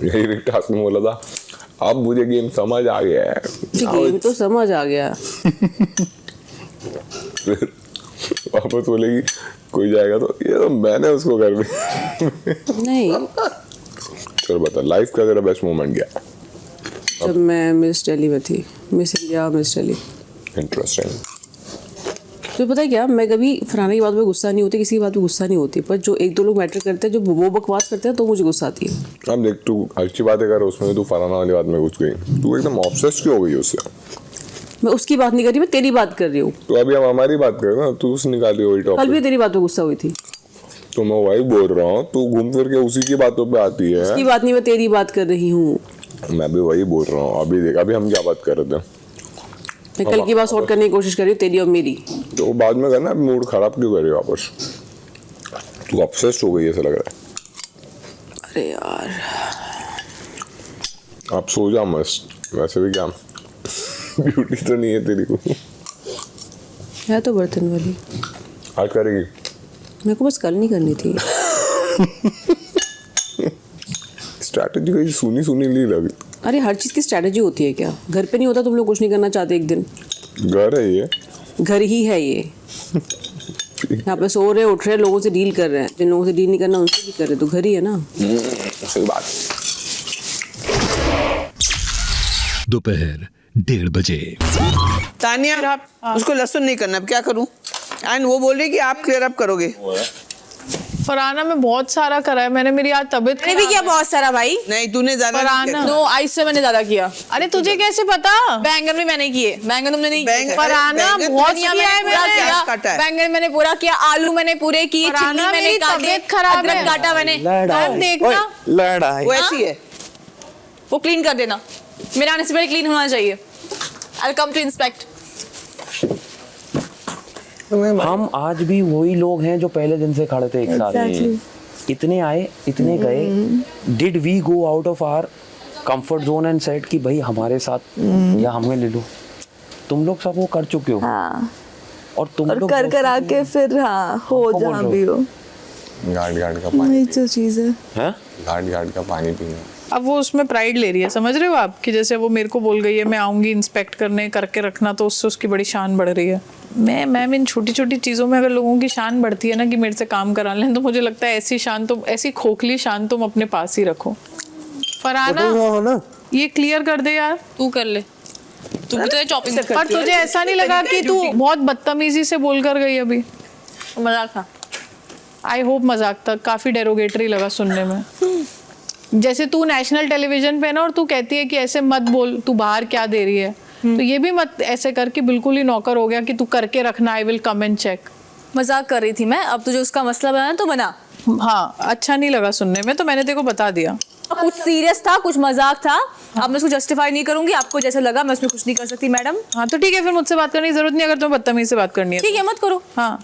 यही टास्क में बोला था, अब मुझे गेम समझ आ गया है। गेम तो समझ आ गया। फिर वापस बोलेगी कोई जाएगा तो ये तो मैंने उसको कर दी। नहीं, चल बता, लाइफ का तेरा बेस्ट मोमेंट क्या? जब मैं मिस दिल्ली में थी, miss India, miss Delhi. Interesting. तो पता है क्या, मैं कभी फरहाना की बात पे गुस्सा नहीं होती, किसी की बात पे गुस्सा नहीं होती, पर जो एक दो लोग मैटर करते हैं, जो वो बकवास करते हैं, तो मुझे गुस्सा आती है। अब देख, तू अच्छी बातें कर, उसमें तू फरहाना वाली बात में घुस गई। तू एकदम ऑब्सेस्ड क्यों हो गई उससे? मैं उसकी बात नहीं कर रही, मैं तेरी बात कर रही हूँ। तो अभी हम हमारी बात कर ना, तू उससे निकाली वही टॉपिक। कल भी तेरी बात पे गुस्सा हुई थी। तो मैं वही बोल रहा हूँ, तू घूम फिर के उसी की बातों पे आती है। उसकी बात नहीं, मैं तेरी बात कर रही हूँ। मैं भी वही बोल रहा हूँ। अभी देख, अभी हम क्या बात कर रहे थे? मैं कल की बात सॉर्ट करने की कोशिश कर रही हूँ, तेरी और मेरी। तो बाद में करना, मूड खराब क्यों कर रही हो वापस? तू ऑब्सेस्ड हो गई ऐसा लग रहा है। अरे यार, आप सो जा मस्त। वैसे भी क्या ड्यूटी तो नहीं है तेरी को? है तो बर्तन वाली। आज करेगी? मेरे को बस कल नहीं करनी थी। स्ट्रैटेजी कहीं सुनी सुनी नहीं लगी। अरे हर चीज की स्ट्रैटेजी होती है क्या? घर पे नहीं होता, तुम लोग कुछ नहीं करना चाहते एक दिन? घर है ये, घर ही है ये। यहाँ पे सो रहे, उठ रहे, लोगों से डील कर रहे हैं। जिन लोगों से डील नहीं करना उनसे भी कर रहे, तो घर ही है ना। सही बात। दोपहर 1:30 बजे। तानिया, उसको लहसुन नहीं करना, अब क्या करूं? एंड वो बोल रही कि आप क्लियर अप करोगे। फरहाना में बहुत सारा करा है मैंने, मेरी आज तबीयत मैंने भी किया बहुत सारा भाई। नहीं, तूने ज्यादा नहीं किया। नो, आइस से मैंने ज्यादा किया। अरे तुझे कैसे पता? बैंगन भी मैंने किए, बैंगन तुमने नहीं किए। फरहाना बहुत किया है मैंने। बैंगन मैंने पूरा किया, आलू मैंने पूरे किए, चिल्ली मैंने काटे, अदरक काटा मैंने। देखना लड़ाई वो ऐसी है, वो क्लीन कर देना, मेरे आने से पहले क्लीन होना चाहिए। आई कम टू इंस्पेक्ट। हम आज भी वही लोग हैं जो पहले दिन से खड़े थे एक साथ। इतने आए, इतने गए। Did we go out of our comfort zone and said कि भाई हमारे साथ या हमें ले लो? तुम लोग सब वो कर चुके हो। हाँ। और तुम लोग कर कर आके फिर हाँ हो जहाँ भी हो। घाट घाट का पानी, वही तो चीज़ है। घाट घाट का पानी पीना। अब वो उसमें प्राइड ले रही है, समझ रहे हो आप? कि जैसे वो मेरे को बोल गई है मैं आऊंगी इंस्पेक्ट करने, करके रखना, तो उससे उसकी बड़ी शान बढ़ रही है। मैम इन छोटी छोटी चीज़ों में अगर लोगों की शान बढ़ती है ना, कि मेरे से काम करा लें, तो मुझे लगता है ऐसी शान, तो ऐसी खोखली शान तुम अपने पास ही रखो। फरहाना ये क्लियर कर दे यार। तू कर ले, तू भी तो चॉपिंग कर। पर तुझे ऐसा नहीं लगा कि तू बहुत बदतमीजी से बोल कर गई अभी? मजाक था। आई होप मजाक था, काफी डेरोगेटरी लगा सुनने में। जैसे तू नेशनल टेलीविजन पे ना, और तू कहती है कि ऐसे मत बोल, तू बाहर क्या दे रही है, तो ये भी मत ऐसे कर कि बिल्कुल ही नौकर हो गया कि तू करके रखना, I will come and check. मजाक कर रही थी मैं, अब तुझे उसका मसला बनाना तो बना। हाँ, अच्छा नहीं लगा सुनने में, तो मैंने तेरे को बता दिया। कुछ सीरियस था, कुछ मजाक था। अब मैं उसको जस्टिफाई नहीं करूंगी, आपको जैसा लगा मैं उसमें कुछ नहीं कर सकती मैडम। हाँ तो ठीक है, फिर मुझसे बात करने की जरूरत नहीं, अगर तुम्हें बदतमीजी से बात करनी है। ठीक है, मत करो। हाँ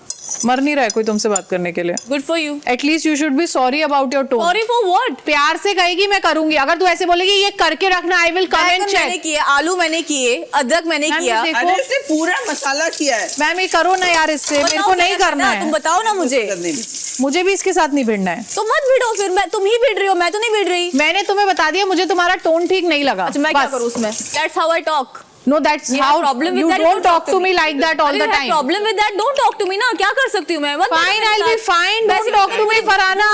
मर नहीं रहा है कोई तुमसे बात करने के लिए। Good for you. At least you should be sorry about your tone. Sorry for what? प्यार से कहेगी मैं करूंगी, अगर तू ऐसे बोलेगी ये करके रखना आई विल कम एंड मैंने चेक। किए, आलू मैंने किए, अदरक मैंने किया। अरे इसने पूरा मसाला किया है। मैम ये करो ना यार, इससे मेरे को नहीं करना है। तुम बताओ ना मुझे भी इसके साथ नहीं भिड़ना है। तो मत भिड़ो फिर, मैं तुम ही भिड़ रही हो, मैं तो नहीं भिड़ रही। मैंने तुम्हें बता दिया मुझे तुम्हारा टोन ठीक नहीं लगा। अच्छा मैं क्या करूं उसमें? That's how I talk. No, that's You have how problem with you that, don't talk to me like that all अरे the you have time. problem with that, don't talk to me ना, क्या कर सकती हूँ मैं? Fine, I'll be fine. Don't talk to me, Farhana.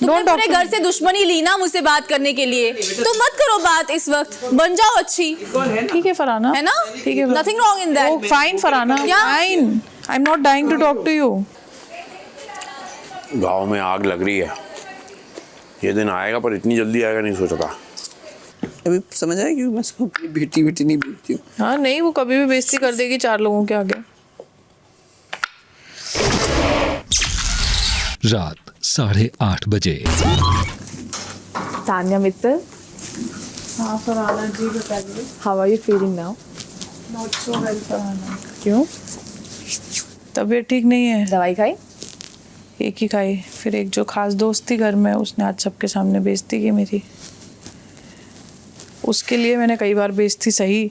तुमने अपने घर से दुश्मनी ली ना मुझसे बात करने के लिए, तो मत करो बात इस वक्त, बन जाओ अच्छी। ठीक है फरहाना, है ना? ठीक है। Nothing wrong in that. Oh, fine Farhana, fine. I'm not dying to talk to you. गाँव में आग लग रही है, ये दिन आएगा पर इतनी जल्दी आएगा नहीं सोचा था। अभी समझ आया क्यों मैं उसको बेटी बेटी नहीं बोलती हूँ। हाँ नहीं, वो कभी भी बेइज्जती कर देगी 4 लोगों के आगे। रात 8:30 बजे। तान्या मित्तल, हाँ फरहाना जी बताइए। how are you feeling now? Not so well Farhana. क्यों? तबीयत ठीक नहीं है। दवाई खाई? एक ही खाई, फिर एक जो खास दोस्त थी घर में उसने आज सबके सामने बेइज्जती की मेरी। उसके लिए मैंने कई बार बेइज्जती सही,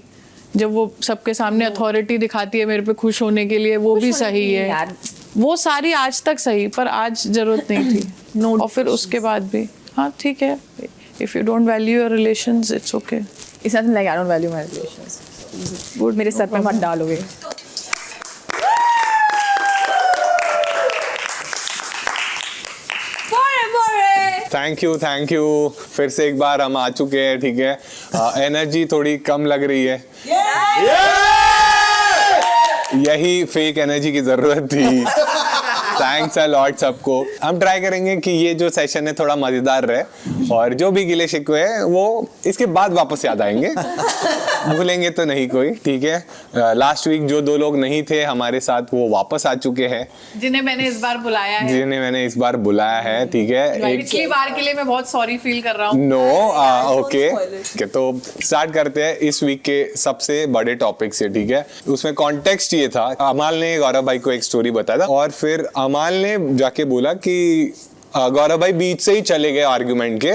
जब वो सबके सामने अथॉरिटी दिखाती है मेरे पे खुश होने के लिए, वो भी सही है यार। वो सारी आज तक सही, पर आज जरूरत नहीं थी। और फिर उसके बाद भी हाँ ठीक है, if you don't value your relations it's okay. It's nothing like I don't value my relations. Good, मेरे सर पे मत डालोगे। Thank you. फिर से एक बार हम आ चुके हैं, ठीक है। एनर्जी थोड़ी कम लग रही है। यही फेक एनर्जी की जरूरत थी। थैंक्स अ लॉट सबको। हम ट्राई करेंगे कि ये जो सेशन है थोड़ा मजेदार रहे और जो भी गिले शिकवे हैं वो इसके बाद वापस याद आएंगे। भूलेंगे तो नहीं कोई, ठीक है। लास्ट वीक जो 2 लोग नहीं थे हमारे साथ वो वापस आ चुके हैं, जिन्हें मैंने इस बार बुलाया है, ठीक है। पिछली बार के लिए मैं बहुत सॉरी फील कर रहा हूँ। नो ओके, तो स्टार्ट करते हैं इस वीक के सबसे बड़े टॉपिक से, ठीक है। उसमें कॉन्टेक्स्ट ये था, अमाल ने गौरव भाई को एक स्टोरी बताया था और फिर अमाल ने जाके बोला कि गौरव भाई बीच से ही चले गए आर्गुमेंट के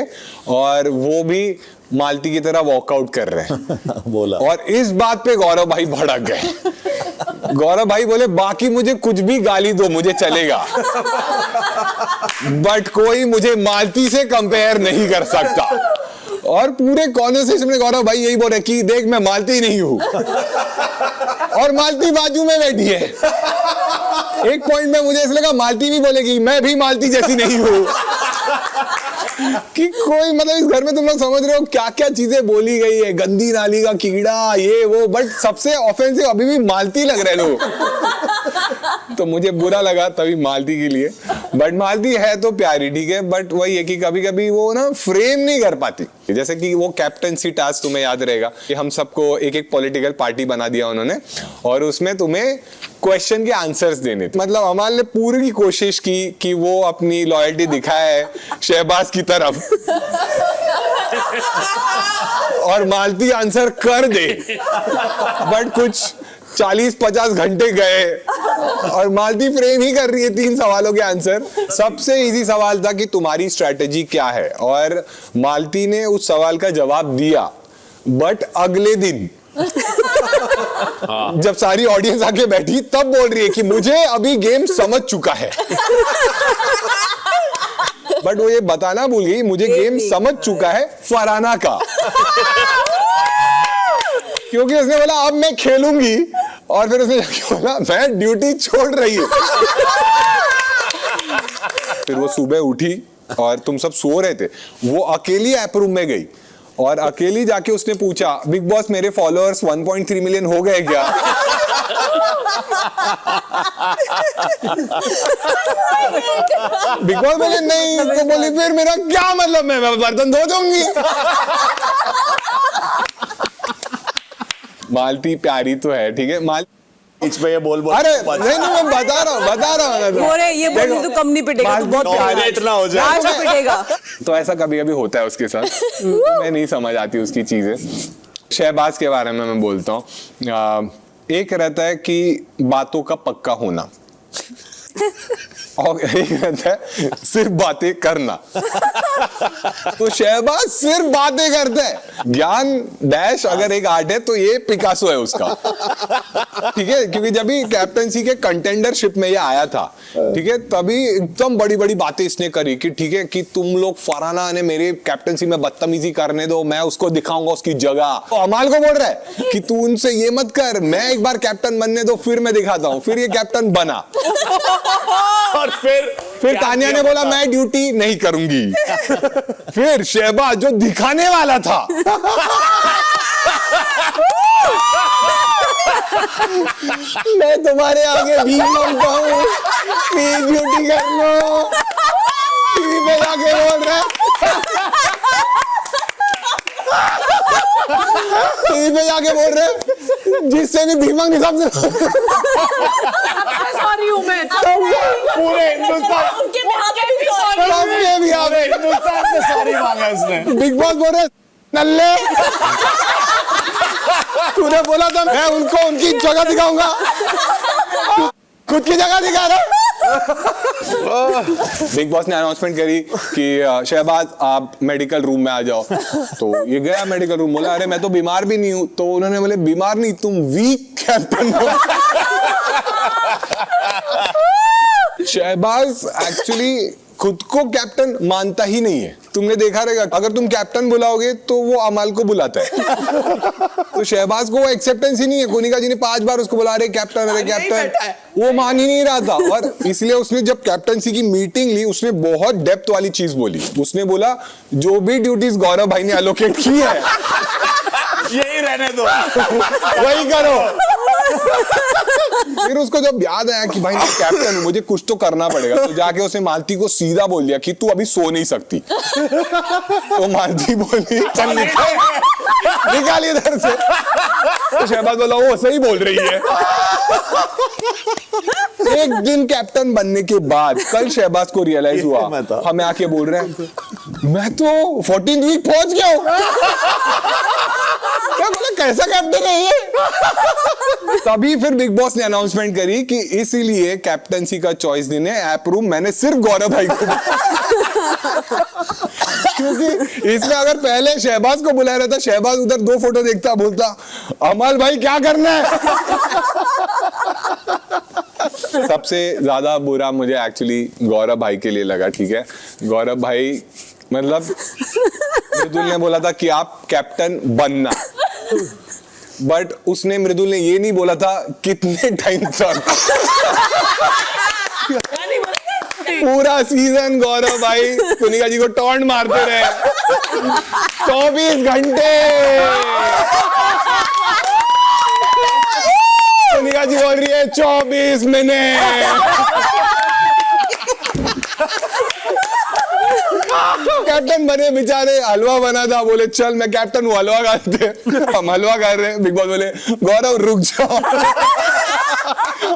और वो भी मालती की तरह वॉकआउट कर रहे हैं। बोला। और इस बात पे गौरव भाई भड़क गए। गौरव भाई बोले बाकी मुझे कुछ भी गाली दो मुझे चलेगा, बट कोई मुझे मालती से कंपेयर नहीं कर सकता। और पूरे कॉन्वर्सेशन में गौरव भाई यही बोल रहे कि देख मैं मालती नहीं हूं और मालती बाजू में बैठी है। एक पॉइंट में मुझे ऐसा लगा मालती भी बोलेगी मैं भी मालती जैसी नहीं हूं। कि कोई मतलब इस घर में तुम लोग समझ रहे हो क्या क्या चीजें बोली गई है, गंदी नाली का कीड़ा ये वो, बट सबसे ऑफेंसिव अभी भी मालती लग रहे लोग। तो मुझे बुरा लगा तभी मालती के लिए, बट मालती है तो प्यारी, ठीक है। बट वही है कि कभी कभी वो ना फ्रेम नहीं कर पाती। जैसे कि वो कैप्टनसी टास्क तुम्हें याद रहेगा कि हम सबको एक एक पॉलिटिकल पार्टी बना दिया उन्होंने और उसमें तुम्हें क्वेश्चन के आंसर्स देने थे। मतलब अमाल ने पूरी की कोशिश की कि वो अपनी लॉयल्टी दिखाए शहबाज की तरफ और मालती आंसर कर दे, बट कुछ 40-50 घंटे गए और मालती फ्रेम ही कर रही है 3 सवालों के आंसर। सबसे इजी सवाल था कि तुम्हारी स्ट्रैटेजी क्या है और मालती ने उस सवाल का जवाब दिया, बट अगले दिन जब सारी ऑडियंस आके बैठी तब बोल रही है कि मुझे अभी गेम समझ चुका है। बट वो ये बताना भूल गई मुझे गेम समझ चुका है फरहाना का। क्योंकि उसने बोला अब मैं खेलूंगी और फिर उसने बोला मैं ड्यूटी छोड़ रही हूं। फिर वो सुबह उठी और तुम सब सो रहे थे, वो अकेली ऐप रूम में गई और अकेली जाके उसने पूछा बिग बॉस मेरे फॉलोअर्स 1.3 मिलियन हो गए क्या? बिग बॉस बोले नहीं, तो बोली फिर मेरा क्या मतलब, मैं बर्तन धो दूंगी। मालती प्यारी तो है, ठीक है। इसमें ये बोल अरे नहीं मैं बता रहा हूँ ये बोल तो कम नहीं पिटेगा, तो बहुत प्यारे इतना हो जाए आज पिटेगा। तो ऐसा कभी कभी होता है उसके साथ। मैं नहीं समझ आती उसकी चीजें। शहबाज के बारे में मैं बोलता हूँ, एक रहता है कि बातों का पक्का होना, और एक रहता है सिर्फ बातें करना। तो शहबाज सिर्फ बातें करता है। ज्ञान डैश अगर एक आर्ट है तो ये पिकासो है उसका, ठीक है, क्योंकि जब भी कैप्टनसी के कंटेंडरशिप में ये आया था, ठीक है, तभी एकदम बड़ी बड़ी बातें इसने करी कि ठीक है कि तुम लोग फरहाना ने मेरी कैप्टनसी में बदतमीजी करने दो, मैं उसको दिखाऊंगा उसकी जगह। तो अमाल को बोल रहा है कि तू उनसे ये मत कर, मैं एक बार कैप्टन बनने दो फिर मैं दिखाता हूँ। फिर ये कैप्टन बना और फिर तानिया ने बोला मैं ड्यूटी नहीं करूंगी। फिर शहबाज जो दिखाने वाला था मैं तुम्हारे आगे भी मांगता हूँ, प्लीज ड्यूटी कर लो, टीवी पे जाके बोल रहा है, टीवी पे जाके बोल रहे जिससे भी भीमंग निजाम से सॉरी हूं मैं पूरे हिंदुस्तान से सॉरी मांगा इसने। बिग बॉस बोल रहे नल्ले, तूने बोला था मैं उनको उनकी जगह दिखाऊंगा, खुद की जगह दिखा रहा। बिग बॉस ने अनाउंसमेंट करी कि शहबाज आप मेडिकल रूम में आ जाओ। तो ये गया मेडिकल रूम, बोला अरे मैं तो बीमार भी नहीं हूं। तो उन्होंने बोले बीमार नहीं, तुम वीक कैप्टन हो। शहबाज एक्चुअली खुद को कैप्टन मानता ही नहीं है। तुमने देखा रहेगा अगर तुम कैप्टन बुलाओगे तो वो अमाल को बुलाता है। तो शहबाज को वो एक्सेप्टेंस ही नहीं है। कोनिका जी ने 5 बार उसको बुला रहे कैप्टन, अरे कैप्टन, वो मान ही नहीं रहा था। और इसलिए उसने जब कैप्टनसी की मीटिंग ली उसने बहुत डेप्थ वाली चीज बोली। उसने बोला जो भी ड्यूटीज गौरव भाई ने एलोकेट की है यही रहने दो, वही करो। फिर उसको जब याद आया कि भाई मैं कैप्टन हूं, मुझे कुछ तो करना पड़ेगा, तो जाके उसने मालती को सीधा बोल दिया कि तू अभी सो नहीं सकती। तो मालती बोली चल निकाल इधर से। तो शहबाज बोला वो सही बोल रही है। एक दिन कैप्टन बनने के बाद कल शहबाज को रियलाइज हुआ, हमें आके बोल रहे हैं मैं तो 14th वीक पहुंच गया हूं। क्या बोला कैसा कैप्टन है ये? तभी फिर बिग बॉस ने अनाउंसमेंट करी कि इसीलिए कैप्टनसी का चॉइस देने ऐप रूम मैंने सिर्फ गौरव भाई को, क्योंकि इसमें अगर पहले शहबाज को बुलाया रहता, शहबाज उधर 2 फोटो देखता, बोलता अमल भाई क्या करना है। सबसे ज्यादा बुरा मुझे एक्चुअली गौरव भाई के लिए लगा, ठीक है। गौरव भाई मतलब मृदुल ने बोला था कि आप कैप्टन बनना, बट उसने मृदुल ने ये नहीं बोला था कितने टाइम तक। पूरा सीजन गौरव भाई कुनिका जी को टॉन्ट मारते रहे 24 घंटे। कुनिका जी बोल रही है 24 मिनट। कैप्टन बने बेचारे, हलवा बना था, बोले चल मैं कैप्टन हूँ, हलवा खाते। हम हलवा खा रहे हैं, बिग बॉस बोले गौरव रुक जाओ।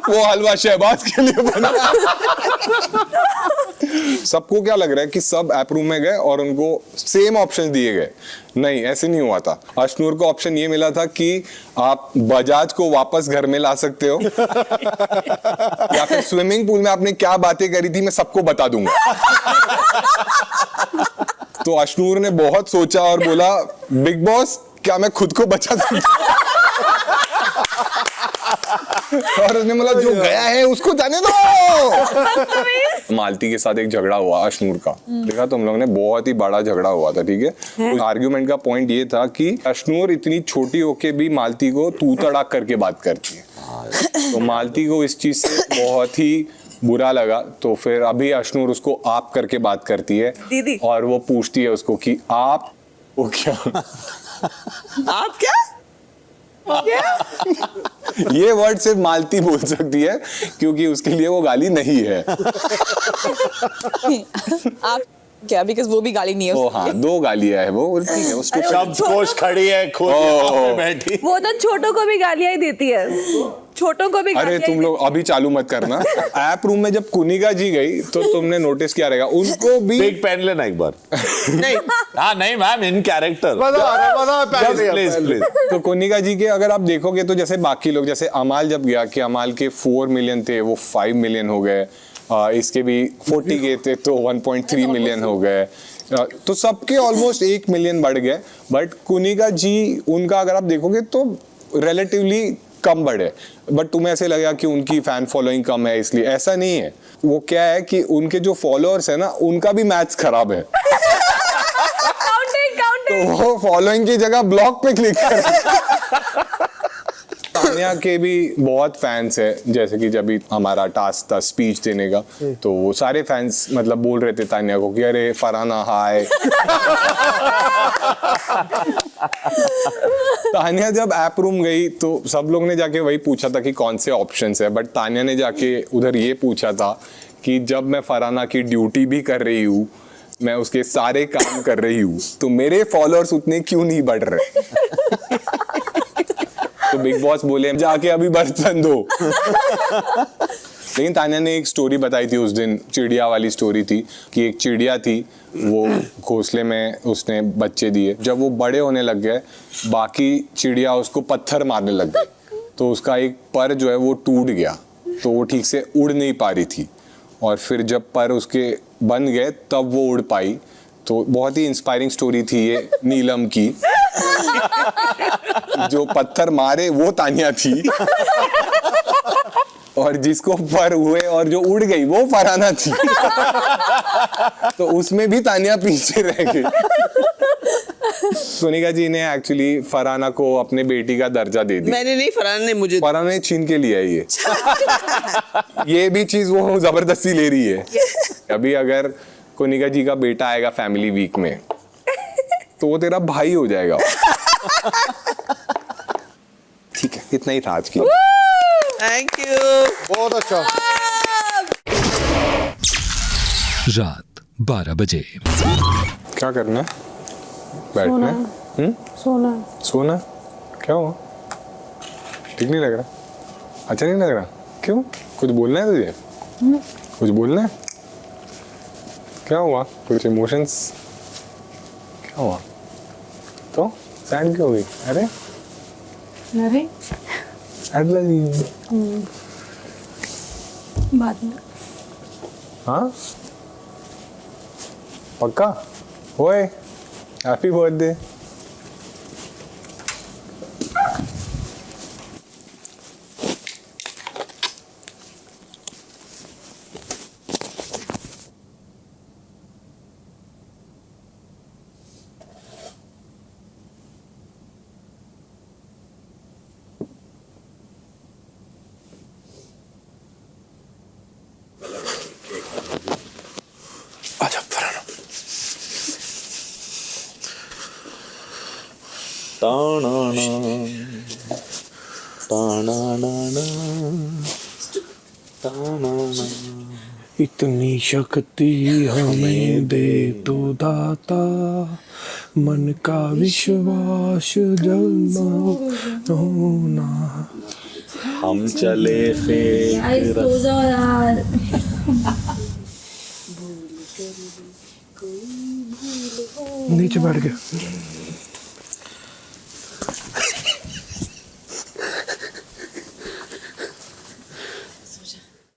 वो हलवा शहबाज के लिए बना। सबको क्या लग रहा है कि सब ऐप रूम में गए और उनको सेम ऑप्शन दिए गए। नहीं, ऐसे नहीं हुआ था। अशनूर को ऑप्शन ये मिला था कि आप बजाज को वापस घर में ला सकते हो या फिर स्विमिंग पूल में आपने क्या बातें करी थी मैं सबको बता दूंगा। तो अशनूर ने बहुत सोचा और बोला बिग बॉस क्या मैं खुद को बचा सकता। और उसने बोला जो गया है उसको जाने दो। मालती के साथ एक झगड़ा हुआ अशनूर का, देखा तुम लोगों ने, बहुत ही बड़ा झगड़ा हुआ था, ठीक है। आर्ग्यूमेंट का पॉइंट ये था कि अशनूर इतनी छोटी होके भी मालती को तू तड़ाक करके बात करती है। तो मालती को इस चीज से बहुत ही बुरा लगा। तो फिर अभी अशनूर उसको आप करके बात करती है दीदी, और वो पूछती है उसको कि आप वो क्या आप क्या ये वर्ड सिर्फ मालती बोल सकती है क्योंकि उसके लिए वो गाली नहीं है। आप क्या, बिकॉज वो भी गाली नहीं है। ओ हाँ, 2 गालियां है वो, ठीक है। उसको शब्दकोश खड़ी है खुद पे बैठी। वो तो छोटों को भी गालियां ही देती है, छोटों को भी। अरे तुम लोग अभी चालू मत करना। ऐप रूम में जब कुनिका जी गई तो तुमने नोटिस किया रहेगा उनको भी बिग पेन लेना एक बार। नहीं हाँ नहीं ma'am, in character please please. तो कुनिका जी के अगर आप देखोगे तो जैसे बाकी लोग, जैसे अमाल जब गया कि अमाल के 4 मिलियन थे वो 5 मिलियन हो गए, इसके भी 40 के थे तो 1.3 मिलियन हो गए, तो सबके ऑलमोस्ट 1 मिलियन बढ़ गए। बट कुनिका जी उनका अगर आप देखोगे तो रिलेटिवली कम बढ़े, बट तुम्हें ऐसे लगेगा कि उनकी फैन फॉलोइंग कम है, इसलिए ऐसा नहीं है। वो क्या है कि उनके जो फॉलोअर्स है ना, उनका भी मैथ्स खराब है। तो वो फॉलोइंग की जगह ब्लॉक पे क्लिक कर। तान्या के भी बहुत फैंस है, जैसे कि जब भी हमारा टास्क था स्पीच देने का, तो वो सारे फैंस मतलब बोल रहे थे तान्या को कि अरे फरहाना हाय। तान्या जब ऐप रूम गई तो सब लोग ने जाके वही पूछा था कि कौन से ऑप्शंस है, बट तान्या ने जाके उधर ये पूछा था कि जब मैं फरहाना की ड्यूटी भी कर रही हूँ, मैं उसके सारे काम कर रही हूँ, तो मेरे फॉलोअर्स उतने क्यों नहीं बढ़ रहे। तो बिग बॉस बोले जाके अभी बर्तन दो। लेकिन तान्या ने एक स्टोरी बताई थी उस दिन, चिड़िया वाली स्टोरी थी कि एक चिड़िया थी, वो घोंसले में उसने बच्चे दिए, जब वो बड़े होने लग गए बाकी चिड़िया उसको पत्थर मारने लग गई, तो उसका एक पर जो है वो टूट गया, तो वो ठीक से उड़ नहीं पा रही थी, और फिर जब पर उसके बन गए तब वो उड़ पाई। तो बहुत ही इंस्पायरिंग स्टोरी थी ये नीलम की। जो पत्थर मारे वो तान्या थी, और जिसको पर हुए और जो उड़ गई वो फरहाना थी। तो उसमें भी तान्या पीछे रह गई। सोनिका जी ने एक्चुअली फरहाना को अपने बेटी का दर्जा दे दिया। मैंने नहीं, फरहाना ने मुझे। फरहाना ने छीन के लिया है ये भी चीज वो जबरदस्ती ले रही है। अभी अगर कोनिका जी का बेटा आएगा फैमिली वीक में तो वो तेरा भाई हो जाएगा। ठीक है, इतना ही था आज की। थैंक यू, बहुत अच्छा। रात 12 बजे। क्या करना है? बैठना है? सोना? क्या हुआ? ठीक नहीं लग रहा? अच्छा नहीं लग रहा? क्यों? कुछ बोलना है तुझे? कुछ बोलना है? क्या हुआ? कुछ इमोशंस? क्या हुआ? तो सैड क्यों हो गई? अरे सैड लगी। बाद में। हाँ पक्का? ओए हैप्पी बर्थडे। इतनी शक्ति हमें दे तो दाता, मन का विश्वास जलना होना। हम चले फिर नीचे बैठ गया।